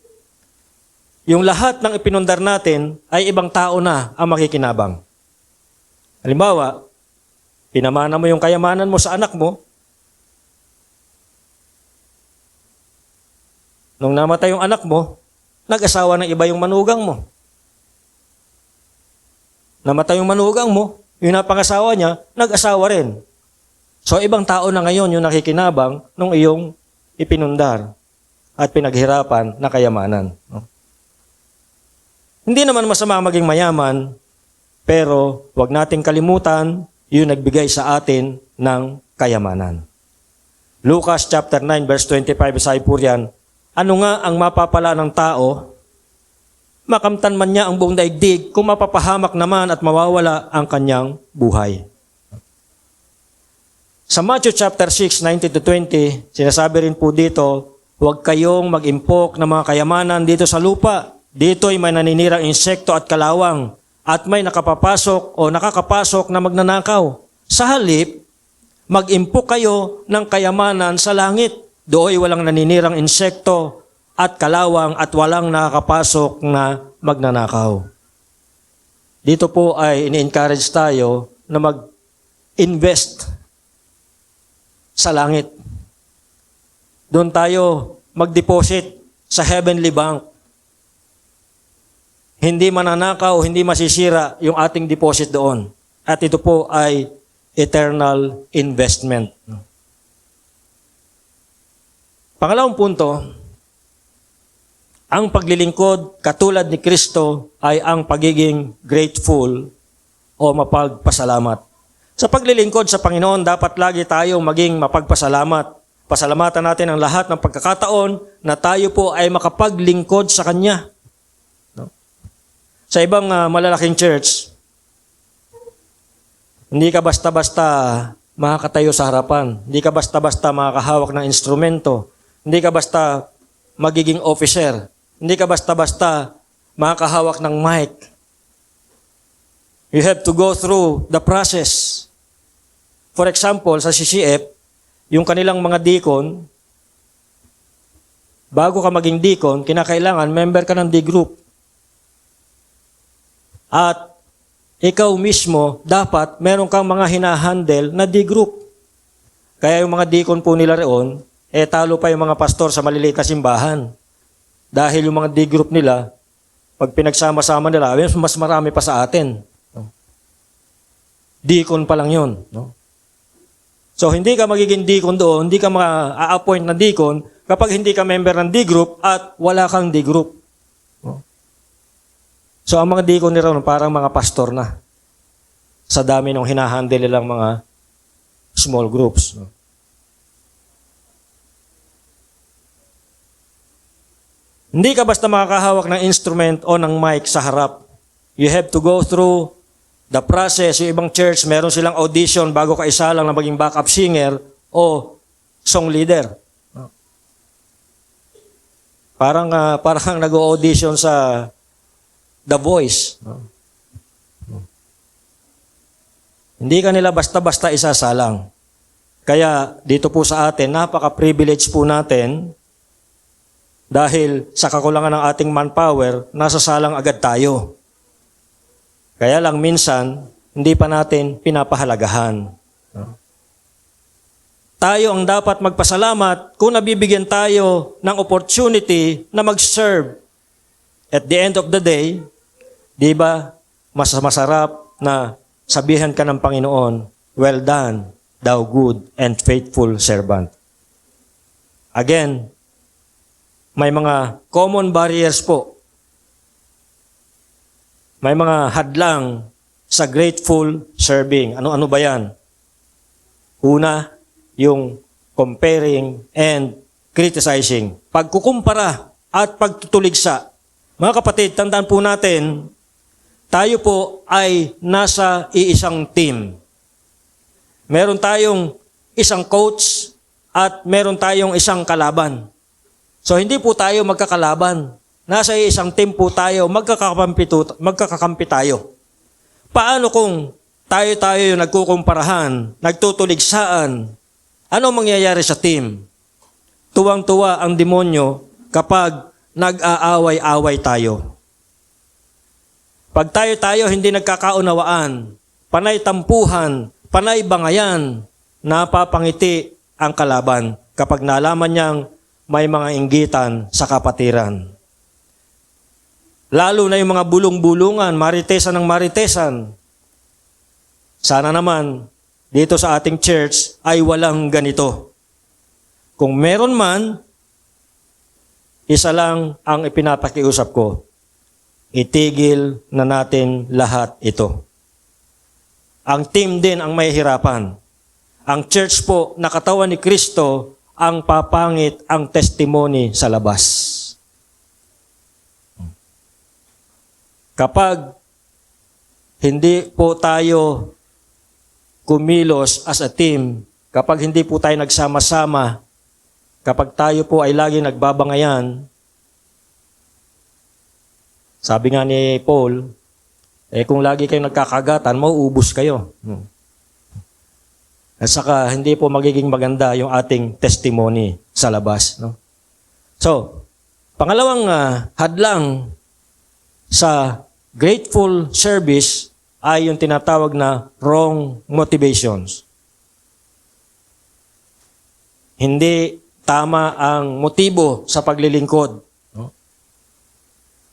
yung lahat ng ipinundar natin ay ibang tao na ang makikinabang. Halimbawa, pinamana mo yung kayamanan mo sa anak mo. Nung namatay yung anak mo, nag-asawa ng iba yung manugang mo. Namatay yung manugang mo, yung napangasawa niya, nag-asawa rin. So, ibang tao na ngayon yung nakikinabang nung iyong ipinundar at pinaghirapan na kayamanan. No? Hindi naman masama maging mayaman, pero wag nating kalimutan yung nagbigay sa atin ng kayamanan. Lucas chapter 9 verse 25, sabi po riyan, ano nga ang mapapala ng tao? Makamtan man niya ang buong daigdig kung mapapahamak naman at mawawala ang kanyang buhay. Sa Matthew chapter 6, 19-20, sinasabi rin po dito, huwag kayong mag-impok ng mga kayamanan dito sa lupa. Dito'y may naninirang insekto at kalawang at may nakapapasok o nakakapasok na magnanakaw. Sa halip, mag-impok kayo ng kayamanan sa langit. Dooy walang naninirang insekto at kalawang at walang nakakapasok na magnanakaw. Dito po ay ini-encourage tayo na mag-invest sa langit. Doon tayo mag-deposit sa heavenly bank. Hindi mananakaw, hindi masisira yung ating deposit doon. At ito po ay eternal investment. Pangalawang punto, ang paglilingkod katulad ni Kristo ay ang pagiging grateful o mapagpasalamat. Sa paglilingkod sa Panginoon, dapat lagi tayo maging mapagpasalamat. Pasalamatan natin ang lahat ng pagkakataon na tayo po ay makapaglingkod sa Kanya. No? Sa ibang malalaking church, hindi ka basta-basta makakatayo sa harapan. Hindi ka basta-basta makakahawak ng instrumento. Hindi ka basta magiging officer. Hindi ka basta-basta makakahawak ng mic. You have to go through the process. For example, sa CCF, yung kanilang mga deacon, bago ka maging deacon, kinakailangan member ka ng D-group. At ikaw mismo, dapat meron kang mga hinahandle na D-group. Kaya yung mga deacon po nila roon, talo pa yung mga pastor sa maliliit na simbahan. Dahil yung mga D-group nila, pag pinagsama-sama nila, mas marami pa sa atin. Deacon pa lang yun. No? So, hindi ka magiging deacon doon, hindi ka ma-appoint na deacon kapag hindi ka member ng D-group at wala kang D-group. No? So, ang mga deacon nila parang mga pastor na sa dami ng hinahandle nilang mga small groups. No? Hindi ka basta makakahawak ng instrument o ng mic sa harap. You have to go through the process. Yung ibang church, meron silang audition bago ka isa lang na maging backup singer o song leader. Parang nag-audition sa The Voice. Hindi ka nila basta-basta isasalang. Kaya dito po sa atin, napaka-privilege po natin dahil sa kakulangan ng ating manpower, nasasalang agad tayo. Kaya lang minsan, hindi pa natin pinapahalagahan. Tayo ang dapat magpasalamat kung nabibigyan tayo ng opportunity na mag-serve. At the end of the day, di ba, mas masarap na sabihan ka ng Panginoon, well done, thou good and faithful servant. Again, may mga common barriers po. May mga hadlang sa grateful serving. Ano-ano ba yan? Una, yung comparing and criticizing. Pagkukumpara at pagtutuligsa. Mga kapatid, tandaan po natin, tayo po ay nasa iisang team. Meron tayong isang coach at meron tayong isang kalaban. So hindi po tayo magkakalaban. Nasa isang team po tayo, magkakakampi tayo. Paano kung tayo yung nagkukumparahan, nagtutuligsaan? Ano mangyayari sa team? Tuwang-tuwa ang demonyo kapag nag-aaway-away tayo. Pag tayo hindi nagkakaunawaan, panay tampuhan, panay bangayan, napapangiti ang kalaban kapag nalaman niyang may mga inggitan sa kapatiran. Lalo na yung mga bulong-bulungan, maritesan ng maritesan. Sana naman, dito sa ating church ay walang ganito. Kung meron man, isa lang ang ipinapakiusap ko. Itigil na natin lahat ito. Ang team din ang may hirapan. Ang church po na katawan ni Kristo ang papangit ang testimony sa labas. Kapag hindi po tayo kumilos as a team, kapag hindi po tayo nagsama-sama, kapag tayo po ay lagi nagbabangayan, sabi nga ni Paul, Kung lagi kayong nagkakagatan, mauubos kayo. At saka, hindi po magiging maganda yung ating testimony sa labas. No? So, pangalawang hadlang sa grateful service ay yung tinatawag na wrong motivations. Hindi tama ang motibo sa paglilingkod. No?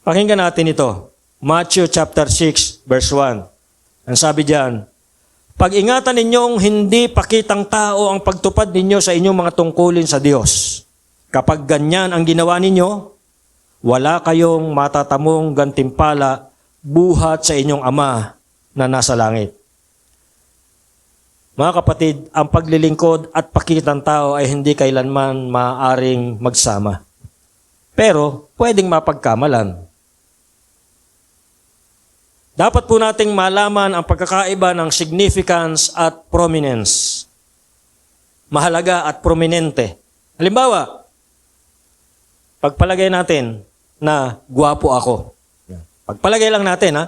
Pakinggan natin ito. Matthew chapter 6, verse 1. Ang sabi diyan, pag-ingatan ninyong hindi pakitang tao ang pagtupad ninyo sa inyong mga tungkulin sa Diyos. Kapag ganyan ang ginawa ninyo, wala kayong matatamong gantimpala buhat sa inyong Ama na nasa langit. Mga kapatid, ang paglilingkod at pakitang tao ay hindi kailanman maaaring magsama. Pero, pwedeng mapagkamalan. Dapat po nating malaman ang pagkakaiba ng significance at prominence. Mahalaga at prominente. Halimbawa, pagpalagay natin na gwapo ako. Pagpalagay lang natin, ha?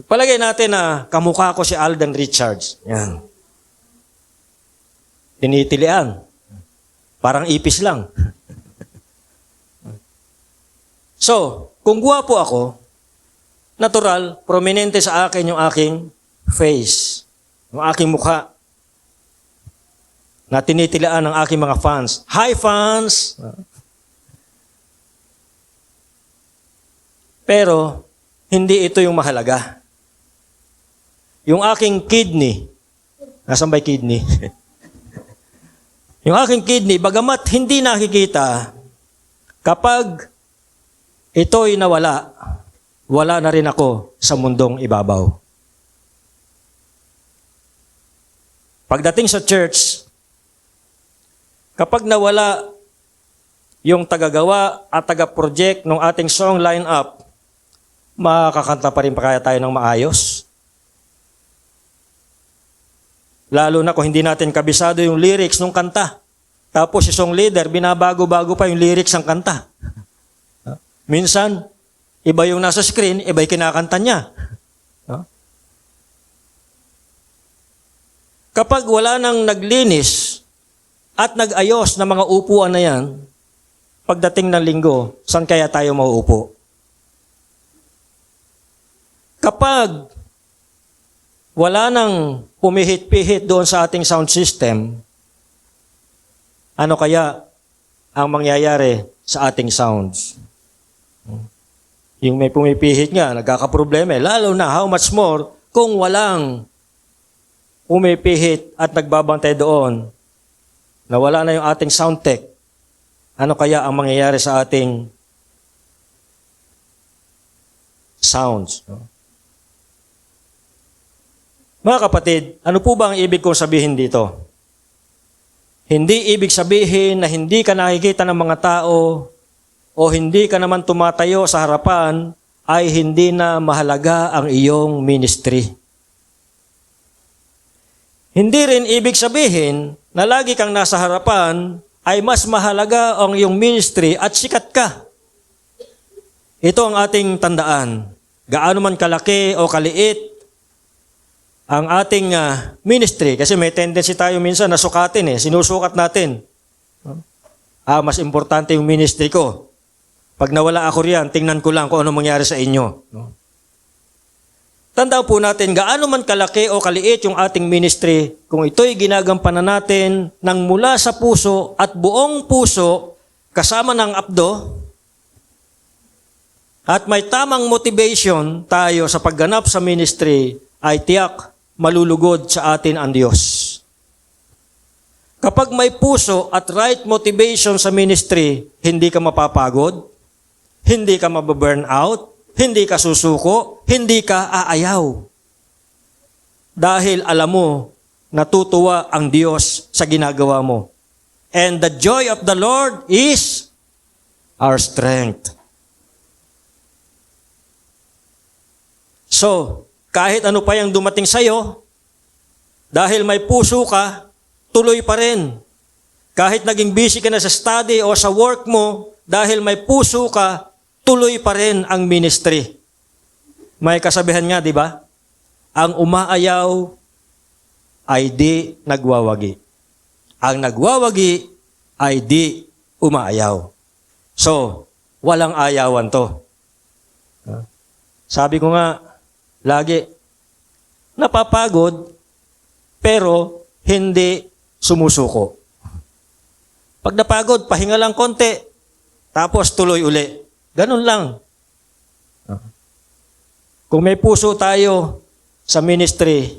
Pagpalagay natin na kamukha ko si Alden Richards. Yan. Tinitilian. Parang ipis lang. So, kung gwapo ako, natural, prominente sa akin yung aking face, yung aking mukha, na tinitilian ng aking mga fans. Hi, fans! Pero, hindi ito yung mahalaga. Yung aking kidney, nasan ba yung kidney? Yung aking kidney, bagamat hindi nakikita, kapag ito'y nawala, wala na rin ako sa mundong ibabaw. Pagdating sa church, kapag nawala yung tagagawa at taga-project ng ating song line-up, makakanta pa rin pa kaya tayo ng maayos? Lalo na kung hindi natin kabisado yung lyrics ng kanta. Tapos si song leader, binabago-bago pa yung lyrics ng kanta. Minsan, iba yung nasa screen, iba yung kinakanta niya. Kapag wala nang naglinis at nag-ayos ng mga upuan na yan, pagdating ng linggo, saan kaya tayo mauupo? Kapag wala nang pumihit-pihit doon sa ating sound system, ano kaya ang mangyayari sa ating sounds? Yung may pumipihit nga, nagkakaproblema. Lalo na, how much more, kung walang pumipihit at nagbabantay doon, na wala na yung ating sound tech, ano kaya ang mangyayari sa ating sounds? Mga kapatid, ano po ba ang ibig kong sabihin dito? Hindi ibig sabihin na hindi ka nakikita ng mga tao o hindi ka naman tumatayo sa harapan ay hindi na mahalaga ang iyong ministry. Hindi rin ibig sabihin na lagi kang nasa harapan ay mas mahalaga ang iyong ministry at sikat ka. Ito ang ating tandaan. Gaano man kalaki o kaliit ang ating ministry, kasi may tendency tayo minsan na sukatin sinusukat natin. Mas importante yung ministry ko. Pag nawala ako riyan, tingnan ko lang kung ano mangyari sa inyo. Tandaan po natin, gaano man kalaki o kaliit yung ating ministry, kung ito'y ginagampanan natin ng mula sa puso at buong puso, kasama ng abdo, at may tamang motivation tayo sa pagganap sa ministry, ay tiyak malulugod sa atin ang Diyos. Kapag may puso at right motivation sa ministry, hindi ka mapapagod, hindi ka mababurn out, hindi ka susuko, hindi ka aayaw. Dahil alam mo, natutuwa ang Diyos sa ginagawa mo. And the joy of the Lord is our strength. So, kahit ano pa yung dumating sa'yo, dahil may puso ka, tuloy pa rin. Kahit naging busy ka na sa study o sa work mo, dahil may puso ka, tuloy pa rin ang ministry. May kasabihan nga, di ba? Ang umaayaw ay di nagwawagi. Ang nagwawagi ay di umaayaw. So, walang ayawan to. Sabi ko nga, lagi, napapagod, pero hindi sumusuko. Pag napagod, pahinga lang konti, tapos tuloy uli. Ganun lang. Kung may puso tayo sa ministry,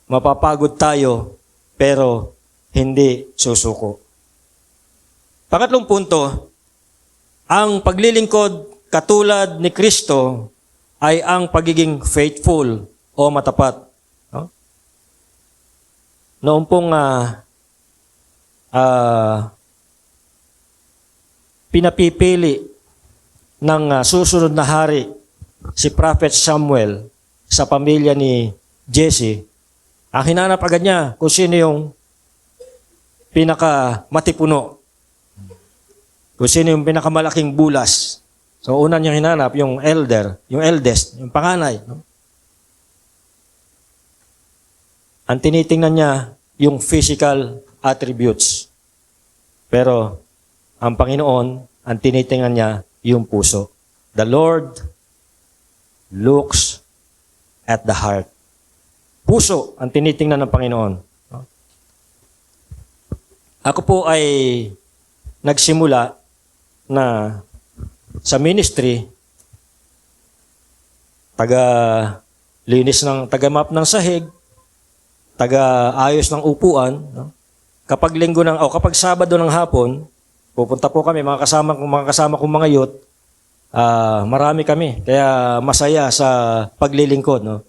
mapapagod tayo, pero hindi susuko. Pangatlong punto, ang paglilingkod katulad ni Kristo ay ang pagiging faithful o matapat. No? Noong pong pinapipili ng susunod na hari si Prophet Samuel sa pamilya ni Jesse, ang hinanap agad niya kung sino yung pinakamatipuno, kung sino yung pinakamalaking bulas. So, una niyang hinanap yung elder, yung eldest, yung panganay. No? Ang tinitingnan niya yung physical attributes. Pero, ang Panginoon, ang tinitingnan niya yung puso. The Lord looks at the heart. Puso ang tinitingnan ng Panginoon. No? Ako po ay nagsimula na sa ministry, taga-linis ng, taga-map ng sahig, taga-ayos ng upuan. No? Kapag linggo ng, kapag Sabado ng hapon, pupunta po kami, mga kasama kong mga youth, marami kami, kaya masaya sa paglilingkod. No?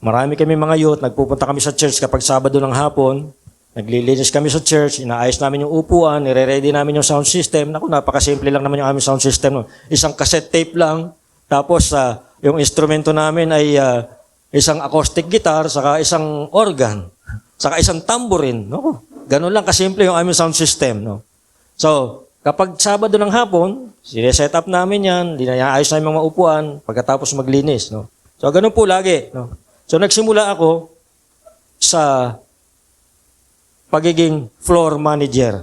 Marami kami mga youth, nagpupunta kami sa church kapag Sabado ng hapon, naglilinis kami sa church, inaayos namin yung upuan, nire-ready namin yung sound system. Naku, napakasimple lang naman yung aming sound system. No? Isang cassette tape lang, tapos yung instrumento namin ay isang acoustic guitar, saka isang organ, saka isang tambourine. No? Ganun lang kasimple yung aming sound system. No? So, kapag Sabado ng hapon, sineset up namin yan, dinaayos namin mga upuan, pagkatapos maglinis. No? So, ganun po lagi. No? So, nagsimula ako sa pagiging floor manager.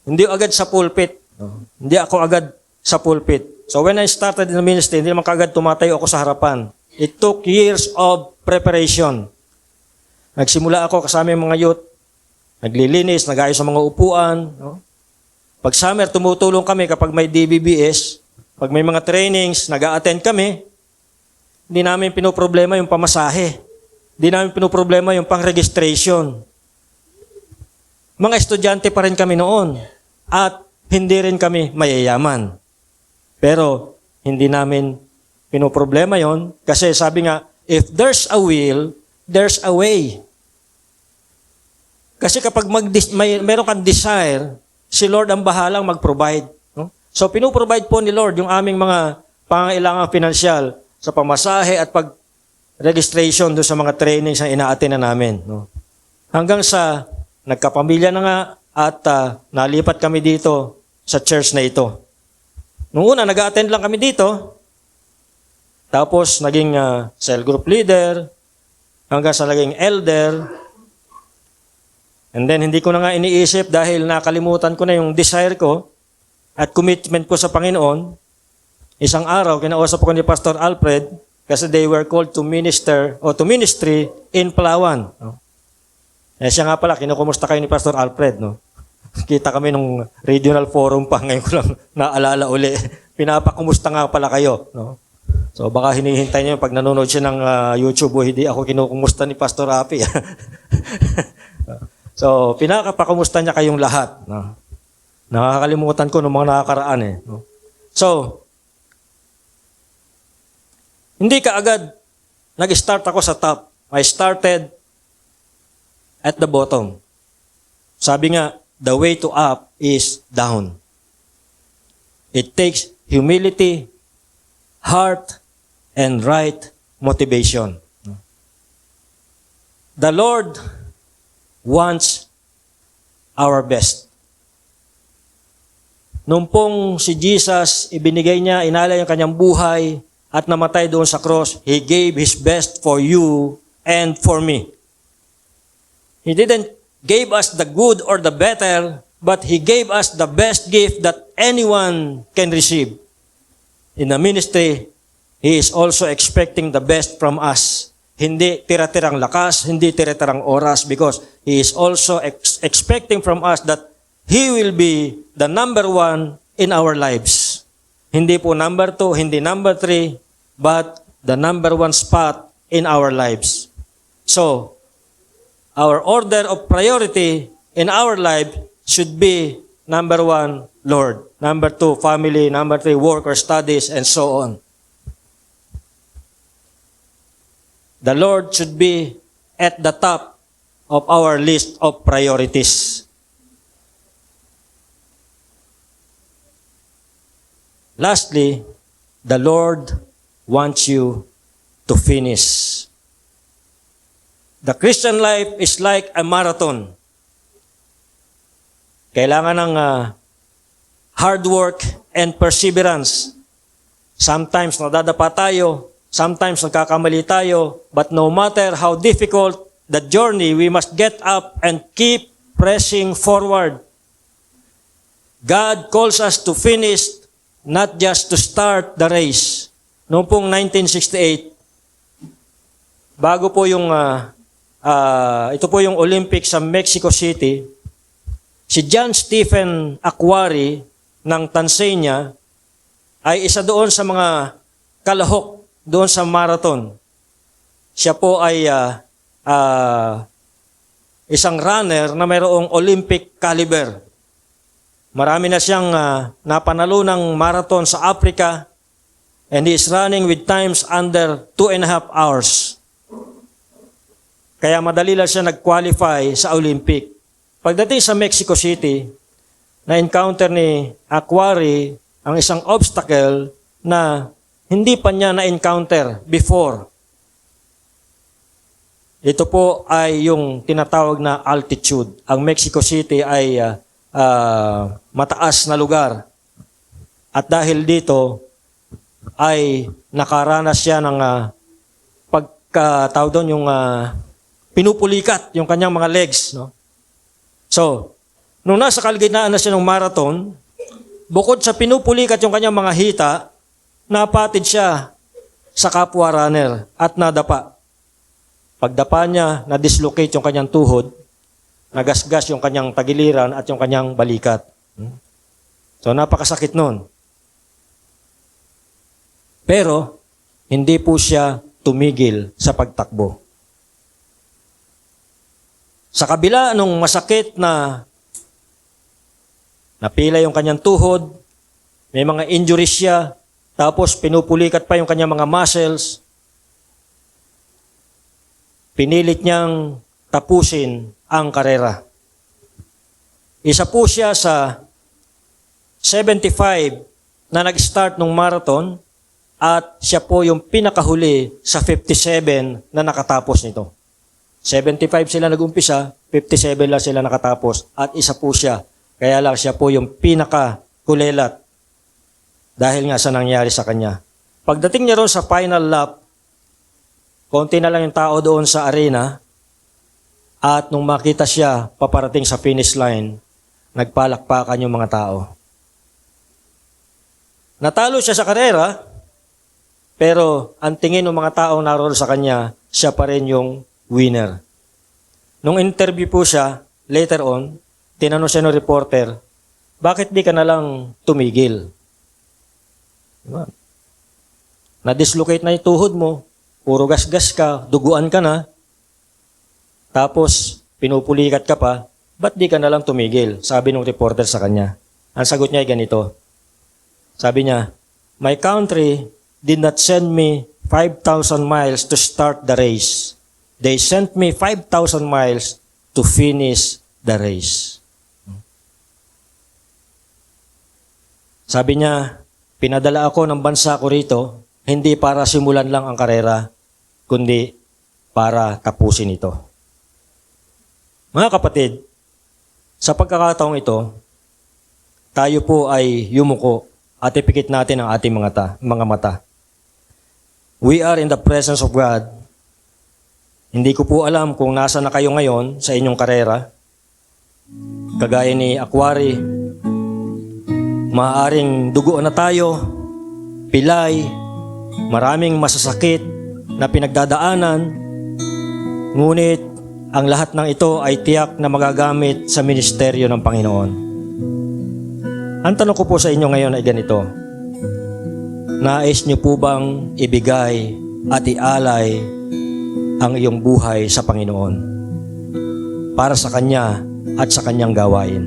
Hindi agad sa pulpit. No? Hindi ako agad sa pulpit. So, when I started in the ministry, hindi naman kaagad tumatayo ako sa harapan. It took years of preparation. Nagsimula ako kasama yung mga youth, naglilinis, nag-ayos sa mga upuan. No? Pag summer, tumutulong kami kapag may DBBS. Pag may mga trainings, nag-a-attend kami. Hindi namin pinoproblema yung pamasahe. Hindi namin pinoproblema yung pang-registration. Mga estudyante pa rin kami noon. At hindi rin kami mayayaman. Pero hindi namin pinoproblema yon kasi sabi nga, if there's a will, there's a way. Kasi kapag meron kang desire, si Lord ang bahalang mag-provide. No? So, pinoprovide po ni Lord yung aming mga pangailangang pinansyal sa pamasahe at pag-registration doon sa mga trainings na ina-attend na namin. No? Hanggang sa nagkapamilya na nga at nalipat kami dito sa church na ito. Noong una, nag-attend lang kami dito. Tapos, naging cell group leader, hanggang sa naging elder. And then, hindi ko na nga iniisip dahil nakalimutan ko na yung desire ko at commitment ko sa Panginoon. Isang araw, kinausap ko ni Pastor Alfred kasi they were called to minister o to ministry in Palawan. No? Eh, siya nga pala, kinukumusta kayo ni Pastor Alfred. No? Kita kami nung regional forum pa, ngayon ko lang naalala uli. Pinapakumusta nga pala kayo. No? So baka hinihintay niyo pag nanonood siya ng YouTube o hindi ako kinukumusta ni Pastor Rafi. So, pinakapakumusta niya kayong lahat. No? Nakakalimutan ko ng mga nakakaraan eh. No? So, hindi ka agad nag-start ako sa top. I started at the bottom. Sabi nga, the way to up is down. It takes humility, heart, and right motivation. The Lord wants our best. Nung pong si Jesus, ibinigay niya, inalay ang kanyang buhay at namatay doon sa cross, He gave His best for you and for me. He didn't give us the good or the better, but He gave us the best gift that anyone can receive. In the ministry, He is also expecting the best from us. Hindi tira-tirang lakas, hindi tira-tirang oras, because He is also expecting from us that He will be the number one in our lives. Hindi po number 2, hindi number 3, but the number 1 spot in our lives. So, our order of priority in our life should be number 1, Lord. Number 2, family. Number 3, work or studies, and so on. The Lord should be at the top of our list of priorities. Lastly, the Lord wants you to finish. The Christian life is like a marathon. Kailangan ng hard work and perseverance. Sometimes nadadapa tayo, sometimes nagkakamali tayo, but no matter how difficult the journey, we must get up and keep pressing forward. God calls us to finish, not just to start the race. Noong pong 1968, bago po yung, ito po yung Olympics sa Mexico City, si John Stephen Akhwari ng Tanzania ay isa doon sa mga kalahok doon sa marathon. Siya po ay isang runner na mayroong Olympic caliber. Marami na siyang napanalunang marathon sa Africa, and he is running with times under 2.5 hours. Kaya madali lang siya nag-qualify sa Olympic. Pagdating sa Mexico City, na-encounter ni Akhwari ang isang obstacle na hindi pa niya na-encounter before. Ito po ay yung tinatawag na altitude. Ang Mexico City ay mataas na lugar. At dahil dito ay nakaranas siya ng pagkatawag doon yung pinupulikat yung kanyang mga legs, no? So, nung nasa kalagitnaan na siya ng marathon, bukod sa pinupulikat yung kanyang mga hita, napatid siya sa kapwa runner at nadapa. Pagdapa niya, na-dislocate yung kanyang tuhod, nagasgas yung kanyang tagiliran at yung kanyang balikat. So, napakasakit nun. Pero, hindi po siya tumigil sa pagtakbo. Sa kabila nung masakit na napila yung kanyang tuhod, may mga injuries siya, tapos pinupulikat pa yung kanyang mga muscles, pinilit niyang tapusin ang karera. Isa po siya sa 75 na nag-start ng marathon at siya po yung pinakahuli sa 57 na nakatapos nito. 75 sila nag-umpisa, 57 lang sila nakatapos at isa po siya. Kaya lang siya po yung pinakakulelat dahil nga sa nangyari sa kanya. Pagdating niya roon sa final lap, konti na lang yung tao doon sa arena. At nung makita siya paparating sa finish line, nagpalakpakan yung mga tao. Natalo siya sa karera, pero ang tingin ng mga taong naroon sa kanya, siya pa rin yung winner. Nung interview po siya, later on, tinanong siya ng reporter, bakit di ka na lang tumigil? Diba? Na-dislocate na yung tuhod mo, puro gasgas ka, duguan ka na, tapos, pinupulikat ka pa, ba't di ka nalang tumigil? Sabi ng reporter sa kanya. Ang sagot niya ay ganito. Sabi niya, my country did not send me 5,000 miles to start the race. They sent me 5,000 miles to finish the race. Sabi niya, pinadala ako ng bansa ko rito, hindi para simulan lang ang karera, kundi para tapusin ito. Mga kapatid, sa pagkakataong ito, tayo po ay yumuko at ipikit natin ang ating mga mata. We are in the presence of God. Hindi ko po alam kung nasa na kayo ngayon sa inyong karera. Kagaya ni Aquari, maaaring dugo na tayo, pilay, maraming masasakit na pinagdadaanan, ngunit ang lahat ng ito ay tiyak na magagamit sa ministeryo ng Panginoon. Ang tanong ko po sa inyo ngayon ay ganito: nais niyo po bang ibigay at ialay ang iyong buhay sa Panginoon para sa Kanya at sa Kanyang gawain?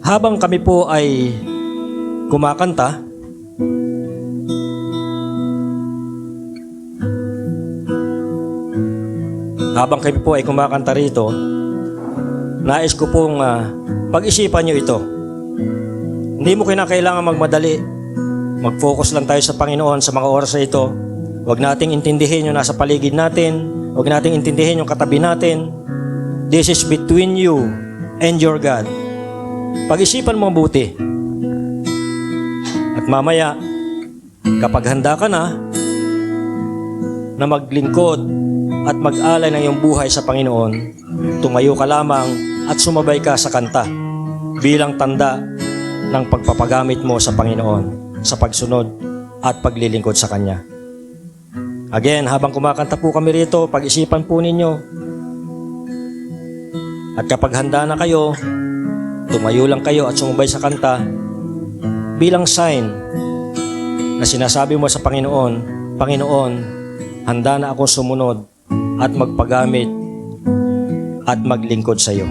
Habang kami po ay kumakanta, rito, nais ko pong pag-isipan nyo ito. Hindi mo kinakailangan magmadali. Mag-focus lang tayo sa Panginoon sa mga oras na ito. Huwag nating intindihin yung nasa paligid natin. Huwag nating intindihin yung katabi natin. This is between you and your God. Pag-isipan mo mabuti. At mamaya, kapag handa ka na maglingkod at mag-alay ng iyong buhay sa Panginoon, tumayo ka lamang at sumabay ka sa kanta bilang tanda ng pagpapagamit mo sa Panginoon sa pagsunod at paglilingkod sa Kanya. Again, habang kumakanta po kami rito, pag-isipan po ninyo. At kapag handa na kayo, tumayo lang kayo at sumabay sa kanta bilang sign na sinasabi mo sa Panginoon, Panginoon, handa na akong sumunod at magpagamit at maglingkod sa iyo.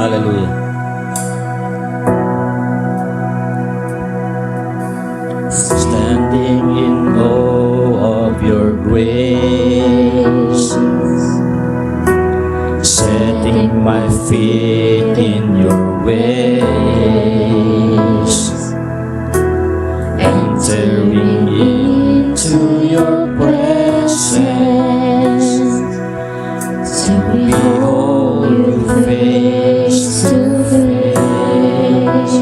Hallelujah. Standing in awe of your grace, setting my feet in your ways, entering into your presence, to behold you face to face.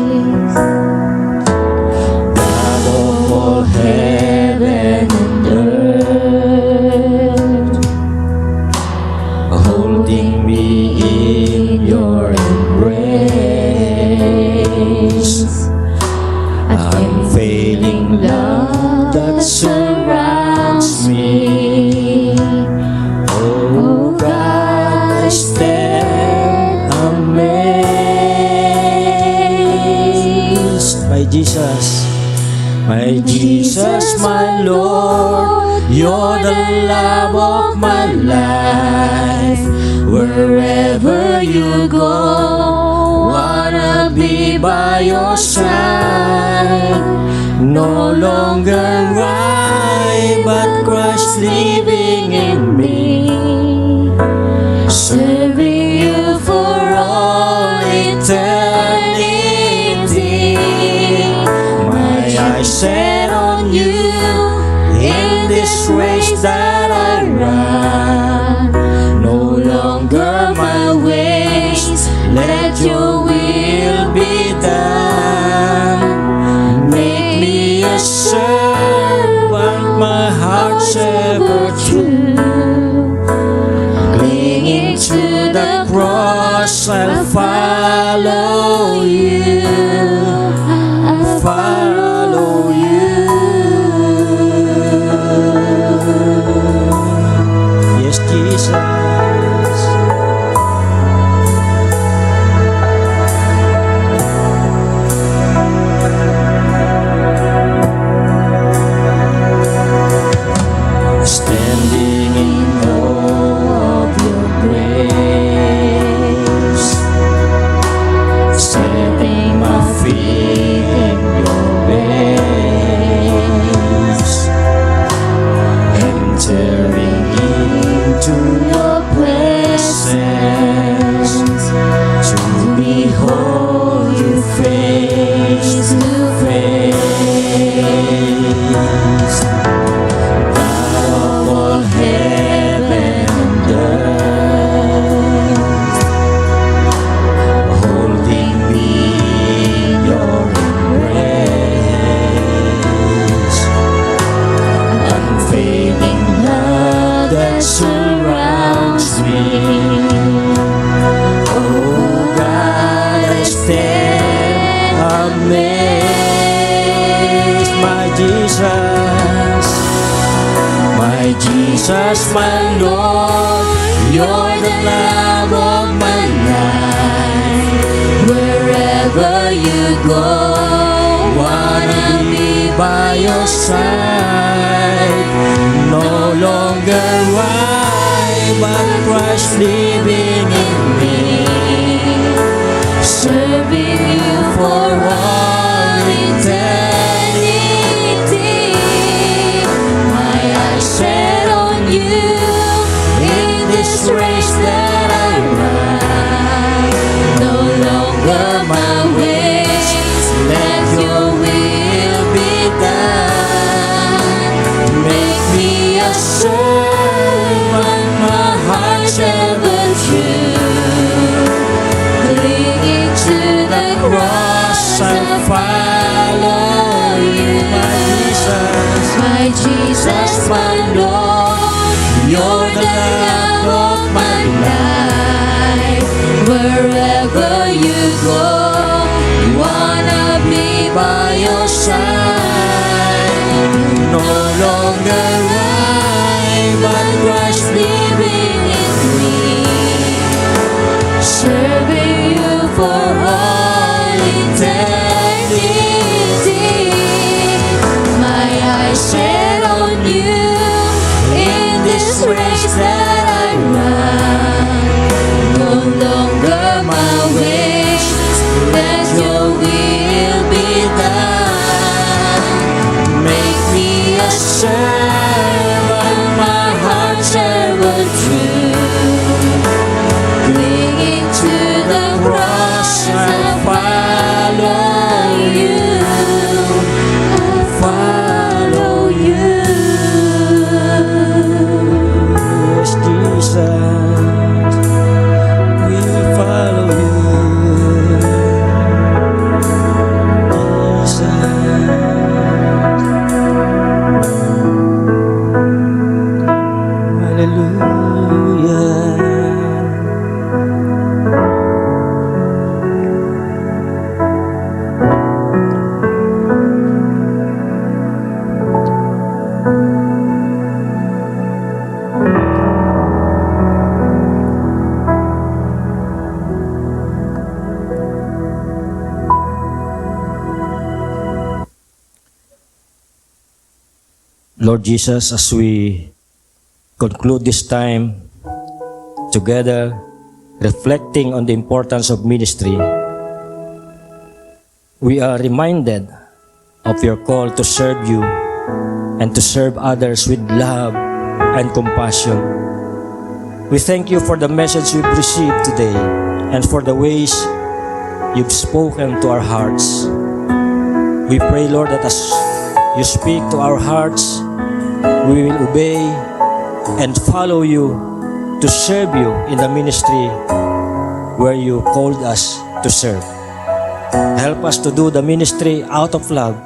God of all heaven and earth, holding me in your embrace, unfailing love that surrounds me. Oh God, I stand amazed. My Jesus, my Lord, you're the love of my life. Wherever you go, wanna be by your side. No longer I, but Christ living in me, serving you for all eternity. My eyes set on you in this race that I run. No longer my ways, let your will be done. Make me a servant, my heart's ever true. Clinging to the cross, I'll follow you. I'll follow you. Yes, Jesus. behold you face to face. God of all heaven and earth, holding me in your embrace, unfailing love that surrounds me. Oh God, I stand amazed, my Jesus, my Lord, you're the love of my life. Wherever you go, wanna be by your side. No longer I, but Christ living in me, serving you for all eternity. My eyes set on you in this race that I run. No longer my ways, let your will be done. Make me a servant, my heart's ever true. Clinging to the cross, I'll follow you, my Jesus, my Lord. You're the love of my life. Wherever you go, wanna be by your side. No longer I, but Christ living in me, serving you for all eternity. My eyes set on you in this race that I run. No longer my wish, let your will be done. Make me a servant, my heart's ever true. Clinging to the cross, I'll follow you. I'll follow you. Yes, Jesus, we'll follow you. Jesus. Hallelujah. Lord Jesus, as we conclude this time together, reflecting on the importance of ministry, we are reminded of your call to serve you and to serve others with love and compassion. We thank you for the message we've received today and for the ways you've spoken to our hearts. We pray, Lord, that as you speak to our hearts, we will obey and follow you to serve you in the ministry where you called us to serve. Help us to do the ministry out of love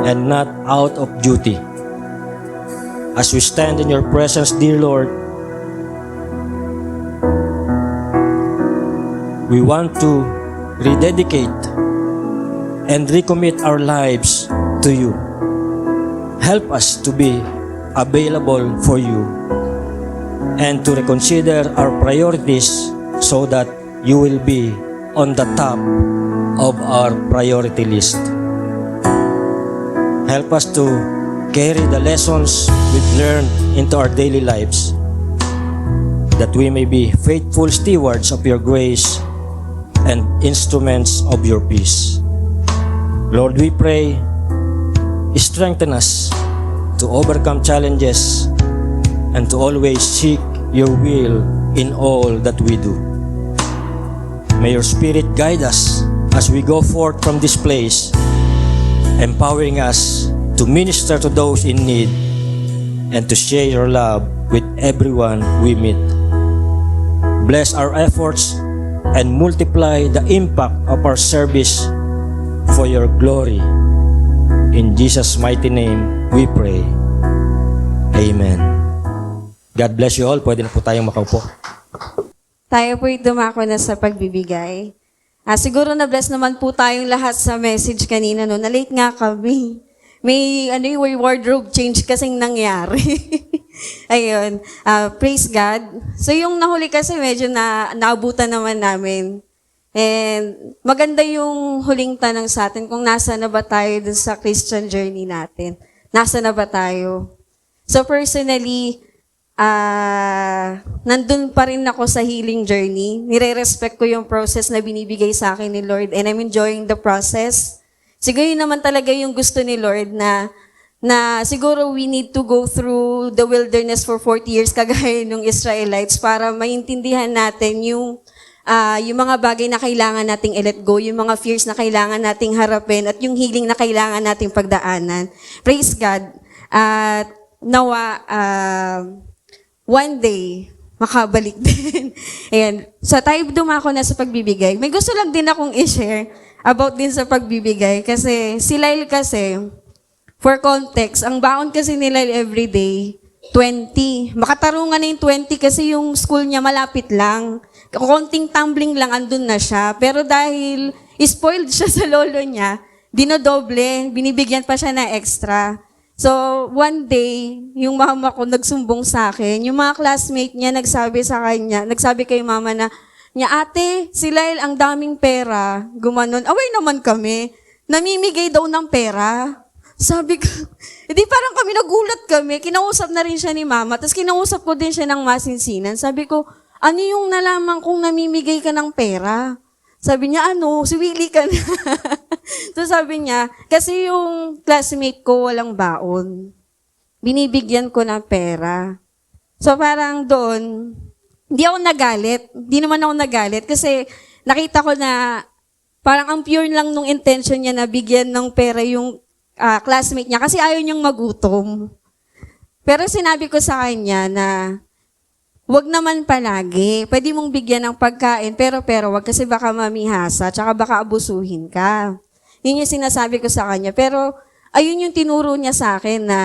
and not out of duty. As we stand in your presence, dear Lord, we want to rededicate and recommit our lives to you. Help us to be available for you and to reconsider our priorities so that you will be on the top of our priority list. Help us to carry the lessons we've learned into our daily lives, that we may be faithful stewards of your grace and instruments of your peace. Lord, we pray, strengthen us to overcome challenges and to always seek your will in all that we do. May your Spirit guide us as we go forth from this place, empowering us to minister to those in need and to share your love with everyone we meet. Bless our efforts and multiply the impact of our service for your glory. In Jesus' mighty name, we pray. Amen. God bless you all. Pwede na po tayong makaupo. Tayo po'y dumako na sa pagbibigay. Siguro na-bless naman po tayong lahat sa message kanina, no? Na-late nga kami. May wardrobe change kasing nangyari. Ayun. Praise God. So yung nahuli kasi medyo naabutan naman namin. And maganda yung huling tanong sa atin kung nasa na ba tayo dun sa Christian journey natin. Nasa na ba tayo? So personally, nandun pa rin ako sa healing journey. Nire-respect ko yung process na binibigay sa akin ni Lord and I'm enjoying the process. Siguro yun naman talaga yung gusto ni Lord na siguro we need to go through the wilderness for 40 years kagaya ng Israelites para maintindihan natin yung mga bagay na kailangan nating i-let go, yung mga fears na kailangan nating harapin at yung healing na kailangan nating pagdaanan. Praise God. At nawa, one day, makabalik din. Ayan. So tayo dumako na sa pagbibigay. May gusto lang din akong i-share about din sa pagbibigay. Kasi si Lyle kasi, for context, ang baon kasi ni Lyle everyday, 20. Makatarungan na yung 20 kasi yung school niya malapit lang. Konting tumbling lang, andun na siya. Pero dahil spoiled siya sa lolo niya, dinodoble, binibigyan pa siya na extra. So, one day, yung mama ko nagsumbong sa akin, yung mga classmate niya nagsabi kay mama na, ate, si Lyle ang daming pera, gumanon. Away naman kami, namimigay daw ng pera. Sabi ko, hindi parang nagulat kami, kinausap na rin siya ni mama, tapos kinausap ko din siya ng masinsinan. Sabi ko, ano yung nalaman kung namimigay ka ng pera? Sabi niya, si Willie ka na. So sabi niya, kasi yung classmate ko walang baon. Binibigyan ko ng pera. So parang doon, hindi ako nagalit. Hindi naman ako nagalit kasi nakita ko na parang ang pure lang nung intention niya na bigyan ng pera yung classmate niya kasi ayaw niyang magutom. Pero sinabi ko sa kanya na wag naman palagi. Pwede mong bigyan ng pagkain, pero wag kasi baka mamihasa, tsaka baka abusuhin ka. Yun yung sinasabi ko sa kanya. Pero, ayun yung tinuro niya sa akin na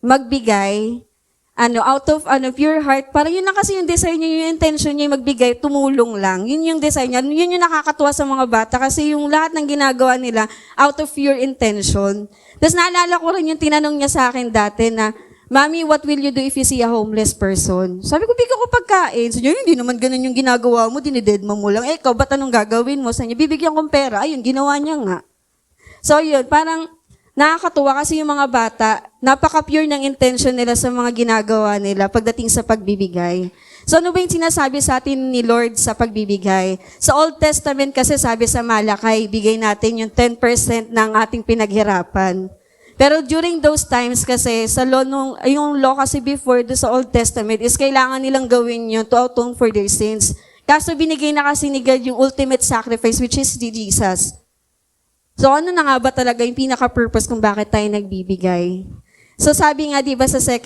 magbigay, out of pure heart. Parang yun na kasi yung desire niya, yung intention niya, magbigay, tumulong lang. Yun yung desire niya. Yun yung nakakatuwa sa mga bata kasi yung lahat ng ginagawa nila, out of pure intention. Tapos naalala ko rin yung tinanong niya sa akin dati na, Mami, what will you do if you see a homeless person? Sabi ko, bigyan ko pagkain. So, hindi naman ganun yung ginagawa mo, dinidedma mo lang. Ikaw, ba't anong gagawin mo? Sabi niya, bibigyan kong pera. Ayun, ginawa niya nga. So, yun, parang nakakatuwa kasi yung mga bata, napaka-pure ng intention nila sa mga ginagawa nila pagdating sa pagbibigay. So, ano ba yung sinasabi sa atin ni Lord sa pagbibigay? Sa Old Testament kasi sabi sa Malakay, bigay natin yung 10% ng ating pinaghirapan. Pero during those times kasi, sa law yung law kasi before do sa Old Testament is kailangan nilang gawin yun to atone for their sins. Kaso binigay na kasi ni God yung ultimate sacrifice which is Jesus. So ano na nga ba talaga yung pinaka-purpose kung bakit tayo nagbibigay? So sabi nga diba sa 2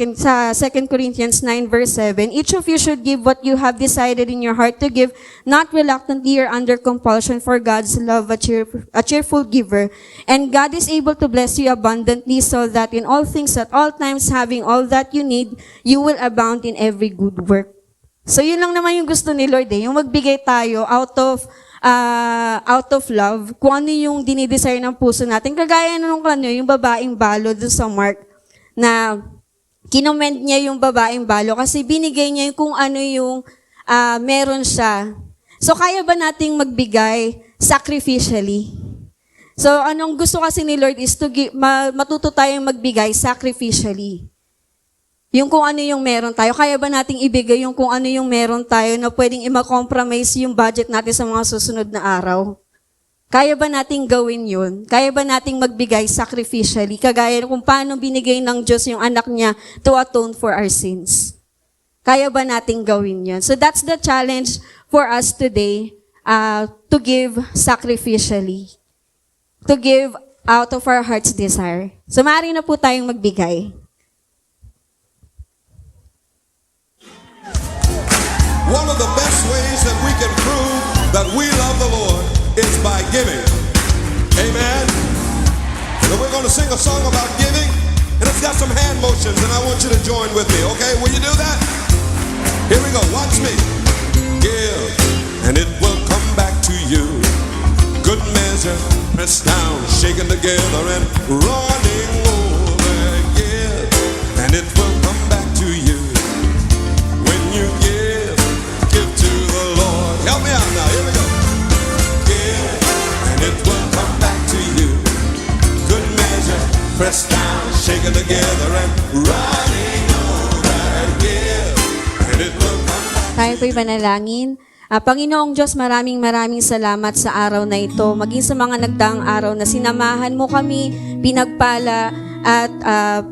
Corinthians 9 verse 7, each of you should give what you have decided in your heart to give, not reluctantly or under compulsion, for God's love a cheerful giver. And God is able to bless you abundantly so that in all things at all times having all that you need, you will abound in every good work. So yun lang naman yung gusto ni Lord yung magbigay tayo out of love, kung ano yung dinidesire ng puso natin. Kagaya nung yung babaeng balo doon sa Mark, na kinoment niya yung babaeng balo kasi binigay niya yung kung ano yung meron siya. So, kaya ba nating magbigay sacrificially? So, anong gusto kasi ni Lord is to matuto tayong magbigay sacrificially. Yung kung ano yung meron tayo. Kaya ba nating ibigay yung kung ano yung meron tayo na pwedeng i-compromise yung budget natin sa mga susunod na araw? Kaya ba nating gawin yun? Kaya ba nating magbigay sacrificially? Kagaya kung paano binigay ng Diyos yung anak niya to atone for our sins. Kaya ba nating gawin yun? So that's the challenge for us today. to give sacrificially. To give out of our heart's desire. So, maaari na po tayong magbigay. One of the best ways that we can prove that we love the Lord is by giving. Amen. So we're going to sing a song about giving, and it's got some hand motions, and I want you to join with me, okay? Will you do that? Here we go. Watch me. Give, and it will come back to you. Good measure, pressed down, shaken together, and running over. Give, and it will come back to you. When you give to the Lord. Help me out now. Here we go. Give, and it will come back to you. Good measure, pressed down, shaken together, and running over. Give, and it will come back. Tayo po'y manalangin. Panginoong Diyos, maraming salamat sa araw na ito. Maging sa mga nagdaang araw na sinamahan mo kami, pinagpala, at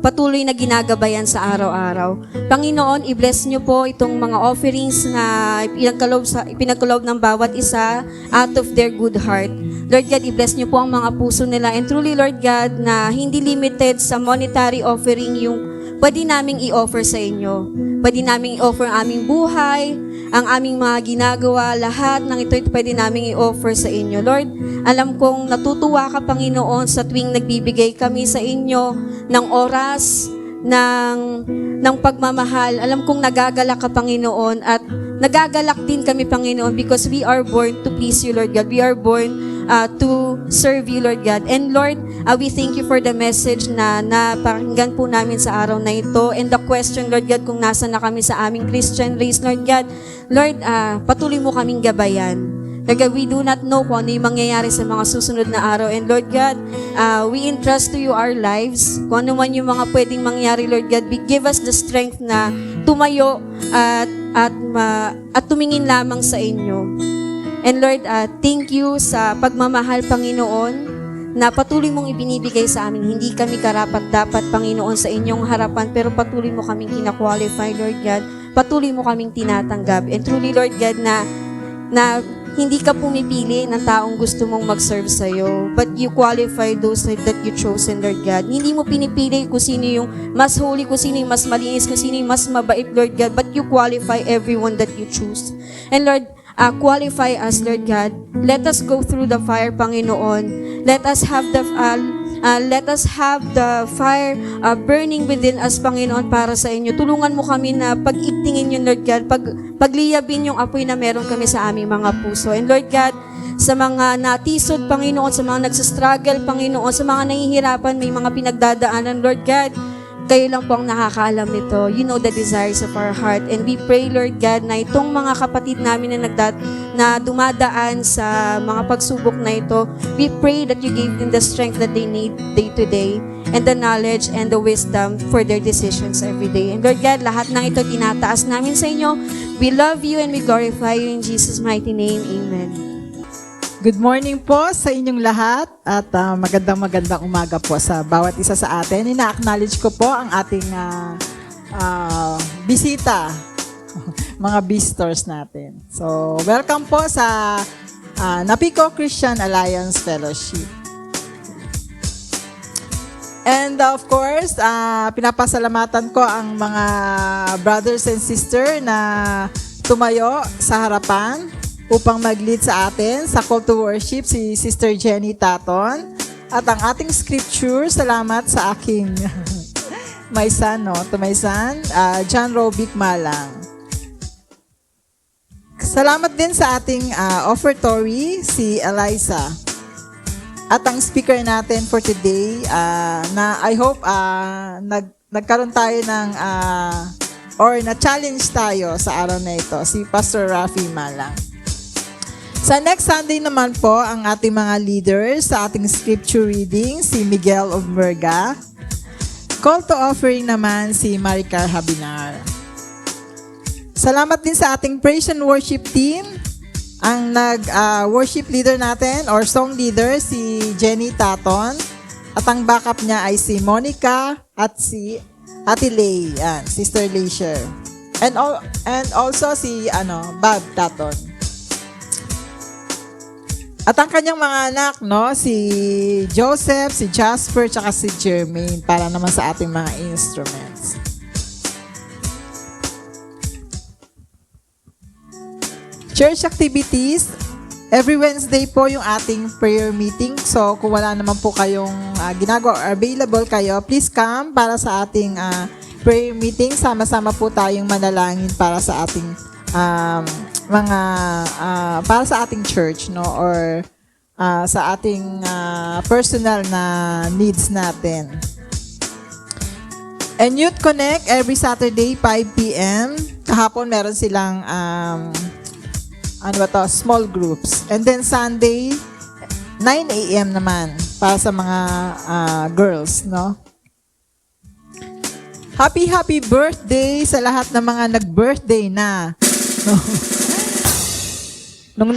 patuloy na ginagabayan sa araw-araw. Panginoon, i-bless niyo po itong mga offerings na ipinagkaloob ng bawat isa out of their good heart. Lord God, i-bless niyo po ang mga puso nila. And truly, Lord God, na hindi limited sa monetary offering yung pwede naming i-offer sa inyo. Pwede naming i-offer ang aming buhay, ang aming mga ginagawa, lahat ng ito pwede naming i-offer sa inyo. Lord, alam kong natutuwa ka, Panginoon, sa tuwing nagbibigay kami sa inyo ng oras, ng pagmamahal. Alam kong nagagalak ka, Panginoon, at nagagalak din kami, Panginoon, because we are born to please you, Lord God. We are born to serve you, Lord God. And Lord, we thank you for the message na napakinggan po namin sa araw na ito. And the question, Lord God, kung nasa na kami sa aming Christian race, Lord God, Lord, patuloy mo kaming gabayan. Lord God, we do not know kung ano yung mangyayari sa mga susunod na araw. And Lord God, we entrust to you our lives. Kung ano man yung mga pwedeng mangyari, Lord God, give us the strength na tumayo at tumingin lamang sa inyo. And Lord, thank you sa pagmamahal, Panginoon, na patuloy mong ibinibigay sa amin. Hindi kami karapat-dapat, Panginoon, sa inyong harapan, pero patuloy mo kaming kina-qualify, Lord God. Patuloy mo kaming tinatanggap. And truly, Lord God, na hindi ka pumipili ng taong gusto mong mag-serve sa'yo, but you qualify those that you chosen, Lord God. Hindi mo pinipili kung sino yung mas holy, kung sino yung mas malinis, kung sino yung mas mabait, Lord God, but you qualify everyone that you choose. And Lord, qualify us, Lord God. Let us go through the fire, Panginoon. Let us have the fire burning within us, Panginoon, para sa inyo. Tulungan mo kami na pag-igtingin yun, Lord God. Pagliyabin yung apoy na meron kami sa aming mga puso. And Lord God, sa mga natisod, Panginoon, sa mga nagsastruggle, Panginoon, sa mga nahihirapan, may mga pinagdadaanan, Lord God, kayo lang po ang nakakaalam nito. You know the desires of our heart. And we pray, Lord God, na itong mga kapatid namin na dumadaan sa mga pagsubok na ito, we pray that you give them the strength that they need day to day, and the knowledge and the wisdom for their decisions every day. And Lord God, lahat ng ito tinataas namin sa inyo. We love you and we glorify you in Jesus' mighty name. Amen. Good morning po sa inyong lahat at magandang umaga po sa bawat isa sa atin. Ina-acknowledge ko po ang ating bisita, mga visitors natin. So, welcome po sa Napico Christian Alliance Fellowship. And of course, pinapasalamatan ko ang mga brothers and sisters na tumayo sa harapan upang mag-lead sa atin sa call to worship, si Sister Jenny Taton. At ang ating scripture, salamat sa aking my son, John Robic Malang. Salamat din sa ating offertory, si Eliza. At ang speaker natin for today, na I hope nagkaroon tayo ng or na-challenge tayo sa araw na ito, si Pastor Rafi Malang. Sa next Sunday naman po, ang ating mga leaders sa ating scripture reading, si Miguel of Merga. Call to offering naman si Maricar Habinar. Salamat din sa ating praise and worship team. Ang worship leader natin or song leader, si Jenny Taton. At ang backup niya ay si Monica at si Ate Lay, Sister Leisure. And also si Bob Taton. At ang kanyang mga anak, no, si Joseph, si Jasper, tsaka si Jermaine, para naman sa ating mga instruments. Church activities, every Wednesday po yung ating prayer meeting. So, kung wala naman po kayong ginagawa or available kayo, please come para sa ating prayer meeting. Sama-sama po tayong manalangin para sa ating para sa ating church, no, or sa ating personal na needs natin. And Youth Connect every Saturday 5 p.m. Kahapon meron silang small groups. And then Sunday 9 a.m. naman para sa mga girls, no. Happy birthday sa lahat ng mga nag-birthday na. No. Nung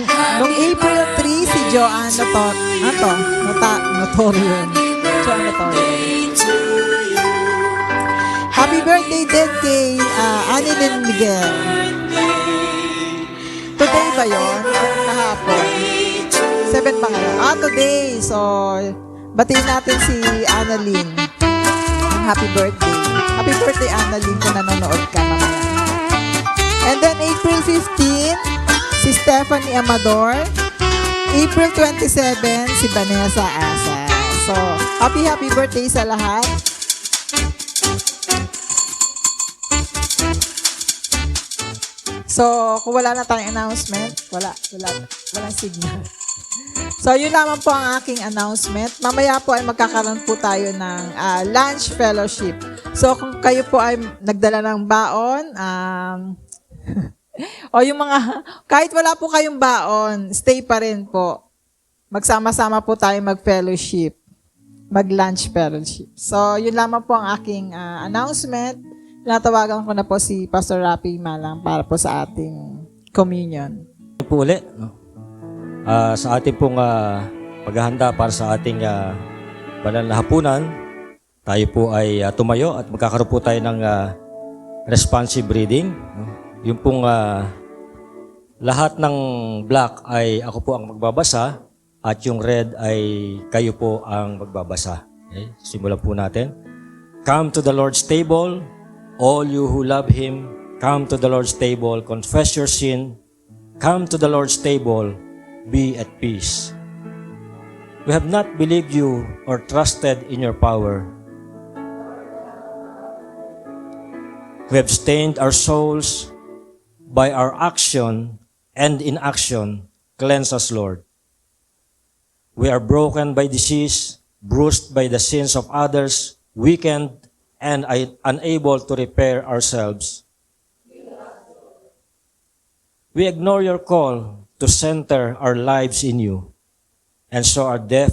April 3, si Joanne Notorian. Joanne Notorian. Happy birthday din kay Annalyn Miguel. Today ba yun? Kahapon? 7 pa ngayon? Today. So, batiin natin si Annalyn. Happy birthday. Happy birthday, Annalyn, kung nanonood ka mamaya. And then, April 15, si Stephanie Amador. April 27, si Vanessa Asa. So, happy birthday sa lahat. So, kung wala na tayong announcement, walang signal. So, yun lamang po ang aking announcement. Mamaya po ay magkakaroon po tayo ng lunch fellowship. So, kung kayo po ay nagdala ng baon, o yung mga, kahit wala po kayong baon, stay pa rin po. Magsama-sama po tayo mag-fellowship, mag-lunch fellowship. So, yun lamang po ang aking announcement. Natawagan ko na po si Pastor Rapi Malang para po sa ating communion. Po ulit, no? Sa ating pong paghahanda para sa ating banal na hapunan, tayo po ay tumayo at magkakaroon po tayo ng responsive reading. No? Yung pong lahat ng black ay ako po ang magbabasa at yung red ay kayo po ang magbabasa. Okay? Simulan po natin. Come to the Lord's table. All you who love Him, come to the Lord's table, confess your sin, come to the Lord's table, be at peace. We have not believed you or trusted in your power. We have stained our souls by our action and inaction. Cleanse us, Lord. We are broken by disease, bruised by the sins of others, weakened and unable to repair ourselves. We ignore your call to center our lives in you, and so are deaf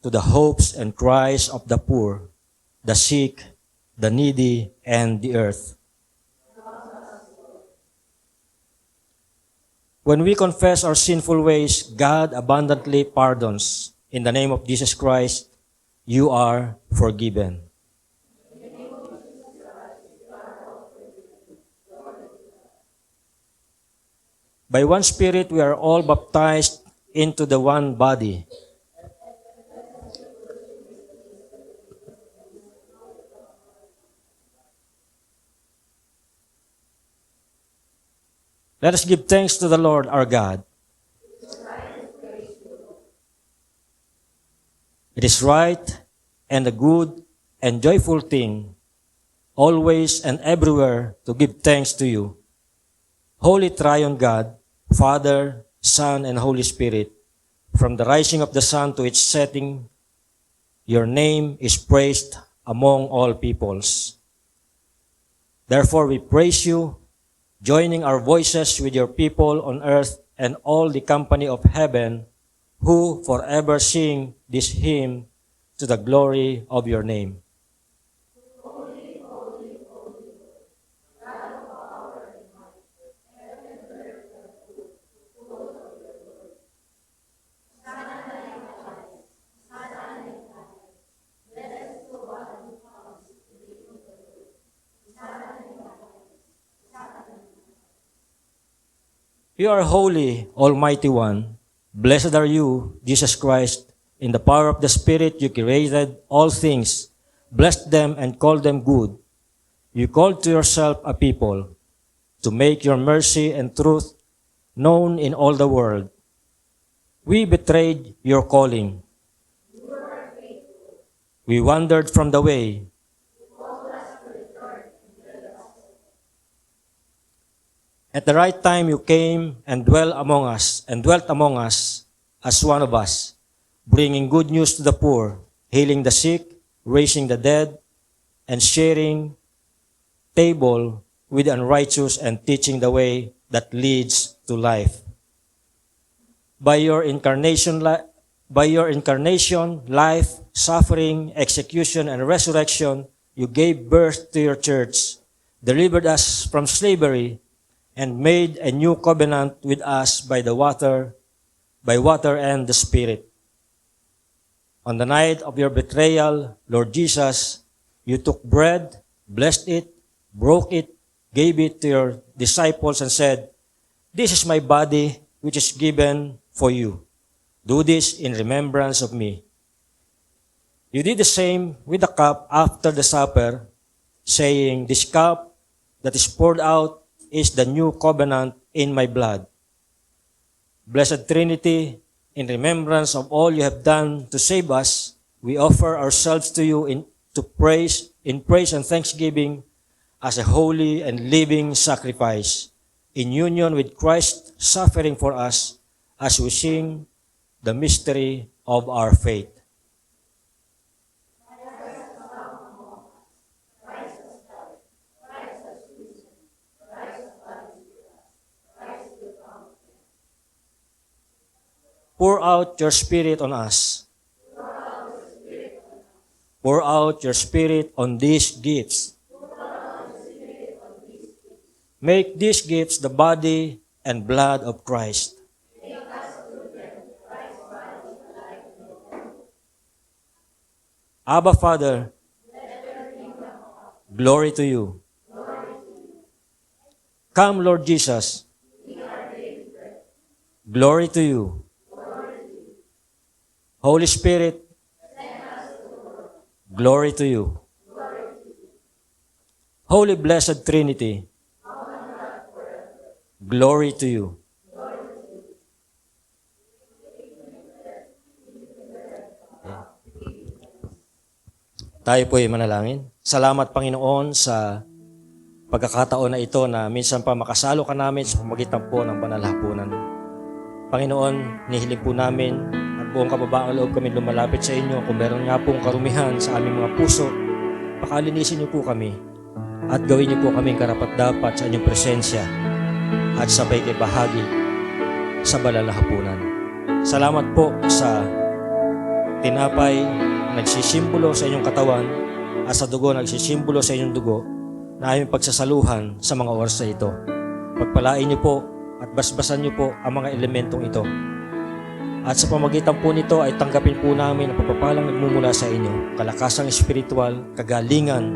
to the hopes and cries of the poor, the sick, the needy, and the earth. When we confess our sinful ways, God abundantly pardons. In the name of Jesus Christ, you are forgiven. By one Spirit, we are all baptized into the one body. Let us give thanks to the Lord our God. It is right and a good and joyful thing, always and everywhere, to give thanks to you, Holy Triune God, Father, Son, and Holy Spirit. From the rising of the sun to its setting, your name is praised among all peoples. Therefore we praise you, joining our voices with your people on earth and all the company of heaven, who forever sing this hymn to the glory of your name. You are holy, Almighty One. Blessed are you, Jesus Christ. In the power of the Spirit, you created all things, blessed them and called them good. You called to yourself a people to make your mercy and truth known in all the world. We betrayed your calling. We wandered from the way. At the right time you came and dwelt among us as one of us, bringing good news to the poor, healing the sick, raising the dead, and sharing table with the unrighteous and teaching the way that leads to life. By your incarnation, life, suffering, execution, and resurrection, you gave birth to your church, delivered us from slavery, and made a new covenant with us by water and the Spirit. On the night of your betrayal, Lord Jesus, you took bread, blessed it, broke it, gave it to your disciples, and said, "This is my body, which is given for you. Do this in remembrance of me." You did the same with the cup after the supper, saying, "This cup that is poured out is the new covenant in my blood." Blessed Trinity, in remembrance of all you have done to save us, we offer ourselves to you in praise and thanksgiving as a holy and living sacrifice, in union with Christ suffering for us, as we sing the mystery of our faith. Pour out your Spirit on us. Pour out your Spirit on these gifts. Make these gifts the body and blood of Christ. Abba, Father, glory to you. Come, Lord Jesus. Glory to you. Holy Spirit, glory to you. Holy Blessed Trinity, glory to you. Tayo po ay manalangin. Salamat, Panginoon, sa pagkakataon na ito na minsan pa makasalo ka namin sa pamagitan po ng banal na hapunan. Panginoon, nihiling po namin at buong kababaang loob kami lumalapit sa inyo. Kung meron nga pong karumihan sa aming mga puso, pakalinisin niyo po kami at gawin niyo po kaming karapat-dapat sa inyong presensya at sabay kay bahagi sa banal na hapunan. Salamat po sa tinapay nagsisimbolo sa inyong katawan at sa dugo nagsisimbolo sa inyong dugo na aming pagsasaluhan sa mga oras na ito. Pagpalain niyo po at basbasan niyo po ang mga elementong ito. At sa pamagitan po nito ay tanggapin po namin ang pagpapalang nagmumula sa inyo, kalakasang espiritual, kagalingan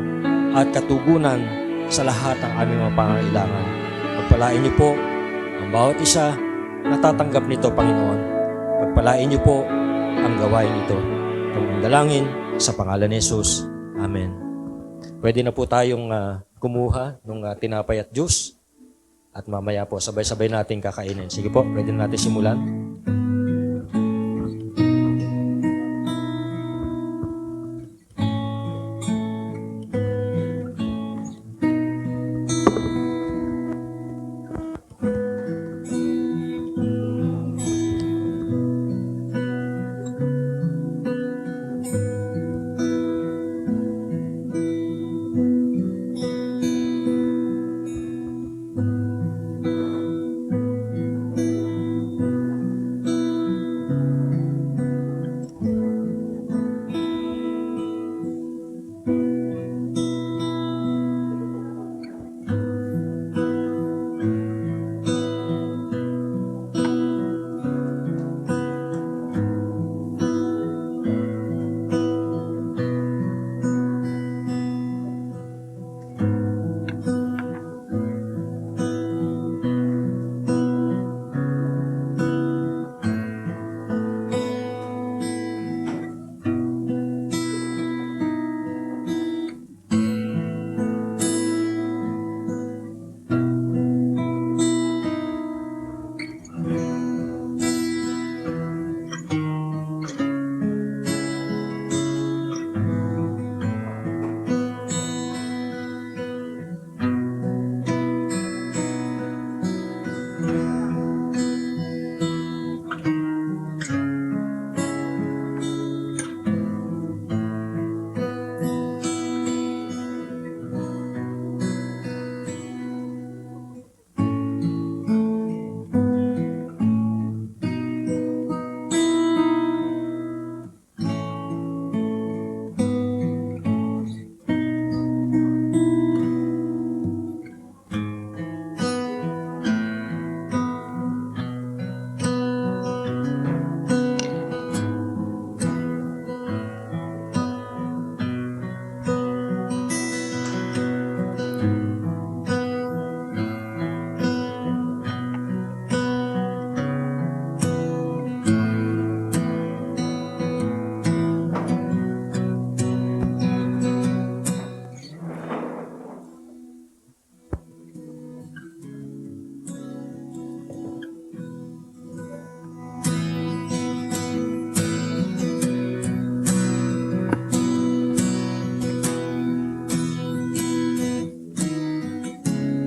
at katugunan sa lahat ng aming mga pangangailangan. Pagpalain niyo po ang bawat isa na tatanggap nito, Panginoon. Pagpalain niyo po ang gawain ito. Itong dalangin sa pangalan ni Jesus. Amen. Pwede na po tayong kumuha ng tinapay at juice. At mamaya po, sabay-sabay natin kakainin. Sige po, pwede na natin simulan.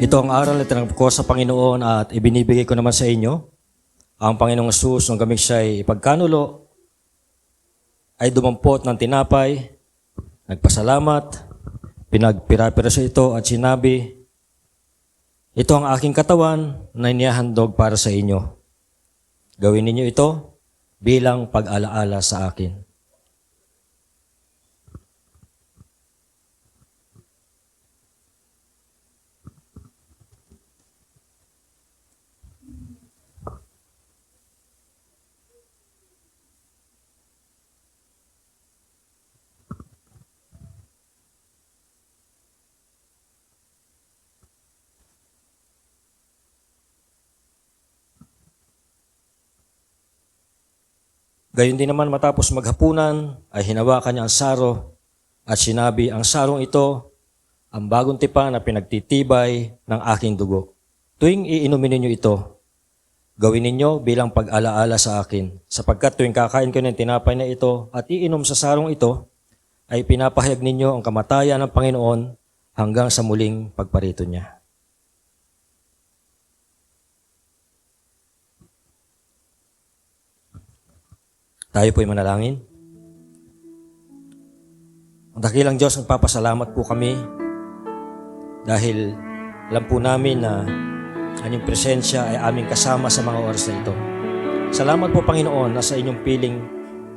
Ito ang aral na tinanggap ko sa Panginoon at ibinibigay ko naman sa inyo. Ang Panginoong Jesus, nung kami siya'y ipagkanulo, ay dumampot ng tinapay, nagpasalamat, pinagpira-piraso ito at sinabi, ito ang aking katawan na inihahandog para sa inyo. Gawin ninyo ito bilang pag-alaala sa akin. Gayon din naman matapos maghapunan ay hinawakan niya ang saro at sinabi, ang sarong ito, ang bagong tipan na pinagtitibay ng aking dugo. Tuwing iinumin ninyo ito, gawin ninyo bilang pag-alaala sa akin, sapagkat tuwing kakain ko ng tinapay na ito at iinom sa sarong ito, ay pinapahayag ninyo ang kamatayan ng Panginoon hanggang sa muling pagparito niya. Tayo po'y manalangin. Ang dakilang Diyos, nagpapasalamat po kami dahil alam po namin na ang inyong presensya ay aming kasama sa mga oras na ito. Salamat po, Panginoon, na sa inyong piling,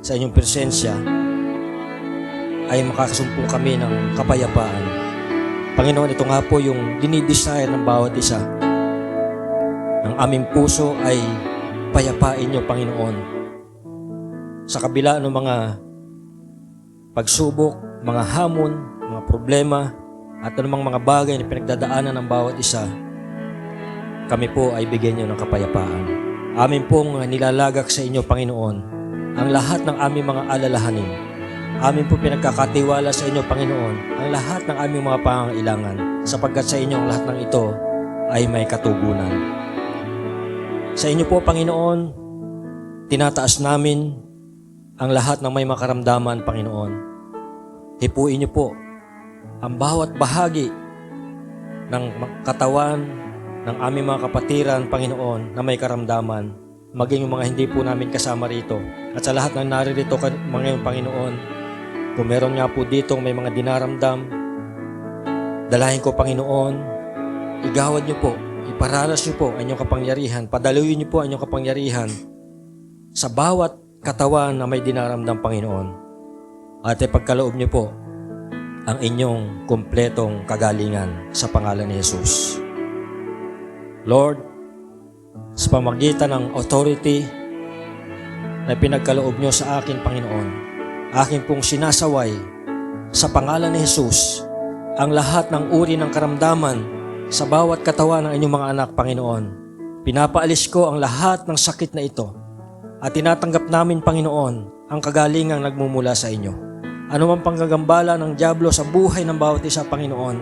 sa inyong presensya ay makakasumpong kami ng kapayapaan. Panginoon, ito nga po yung dinidesire ng bawat isa. Ang aming puso ay payapain niyo, Panginoon. Sa kabila ng mga pagsubok, mga hamon, mga problema, at anumang mga bagay na pinagdadaanan ng bawat isa, kami po ay bigyan niyo ng kapayapaan. Amin pong nilalagak sa inyo, Panginoon, ang lahat ng aming mga alalahanin. Amin po pinagkakatiwala sa inyo, Panginoon, ang lahat ng aming mga pangangailangan, sapagkat sa inyo ang lahat ng ito ay may katugunan. Sa inyo po, Panginoon, tinataas namin ang lahat ng may makaramdaman, Panginoon. Hipuin niyo po ang bawat bahagi ng katawan ng aming mga kapatiran, Panginoon, na may karamdaman, maging yung mga hindi po namin kasama rito. At sa lahat ng naririto ngayon, Panginoon, kung meron nga po dito may mga dinaramdam, dalahin ko, Panginoon, igawad niyo po, ipararas niyo po ang inyong kapangyarihan, padaluyin niyo po ang inyong kapangyarihan sa bawat katawan na may dinaramdam, Panginoon. At ipagkaloob niyo po ang inyong kumpletong kagalingan sa pangalan ni Jesus. Lord, sa pamagitan ng authority na pinagkaloob niyo sa akin, Panginoon, akin pong sinasaway sa pangalan ni Jesus ang lahat ng uri ng karamdaman sa bawat katawan ng inyong mga anak, Panginoon. Pinapaalis ko ang lahat ng sakit na ito at tinatanggap namin, Panginoon, ang kagalingang nagmumula sa inyo. Ano man panggagambala ng dyablo sa buhay ng bawat isa, Panginoon,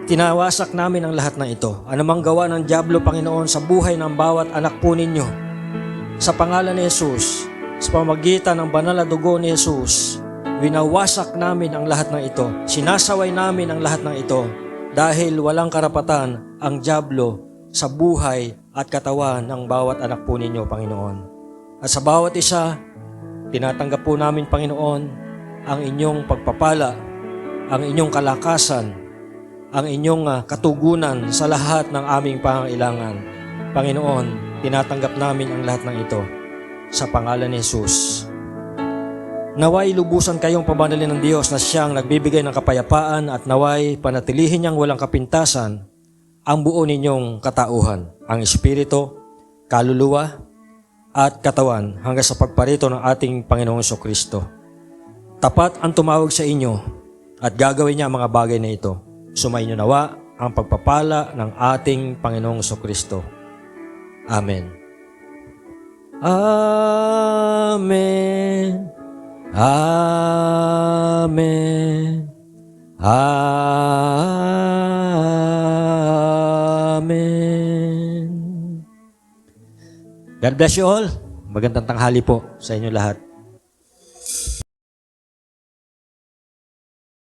tinawasak namin ang lahat ng ito. Ano mang gawa ng dyablo, Panginoon, sa buhay ng bawat anak po ninyo, sa pangalan ni Jesus, sa pamagitan ng banal na dugo ni Jesus, winawasak namin ang lahat ng ito. Sinasaway namin ang lahat ng ito dahil walang karapatan ang dyablo sa buhay at katawan ng bawat anak po ninyo, Panginoon. At sa bawat isa, tinatanggap po namin, Panginoon, ang inyong pagpapala, ang inyong kalakasan, ang inyong katugunan sa lahat ng aming pangangailangan. Panginoon, tinatanggap namin ang lahat ng ito sa pangalan ni Jesus. Naway lubusan kayong pabanalin ng Diyos na siyang nagbibigay ng kapayapaan at naway panatilihin niyang walang kapintasan ang buo ninyong katauhan, ang espiritu, kaluluwa, at katawan hanggang sa pagparito ng ating Panginoong Jesucristo. Tapat ang tumawag sa inyo at gagawin niya ang mga bagay na ito. Sumainyo nawa ang pagpapala ng ating Panginoong Jesucristo. Amen. Amen. Amen. Amen. God bless you all. Magandang tanghali po sa inyo lahat.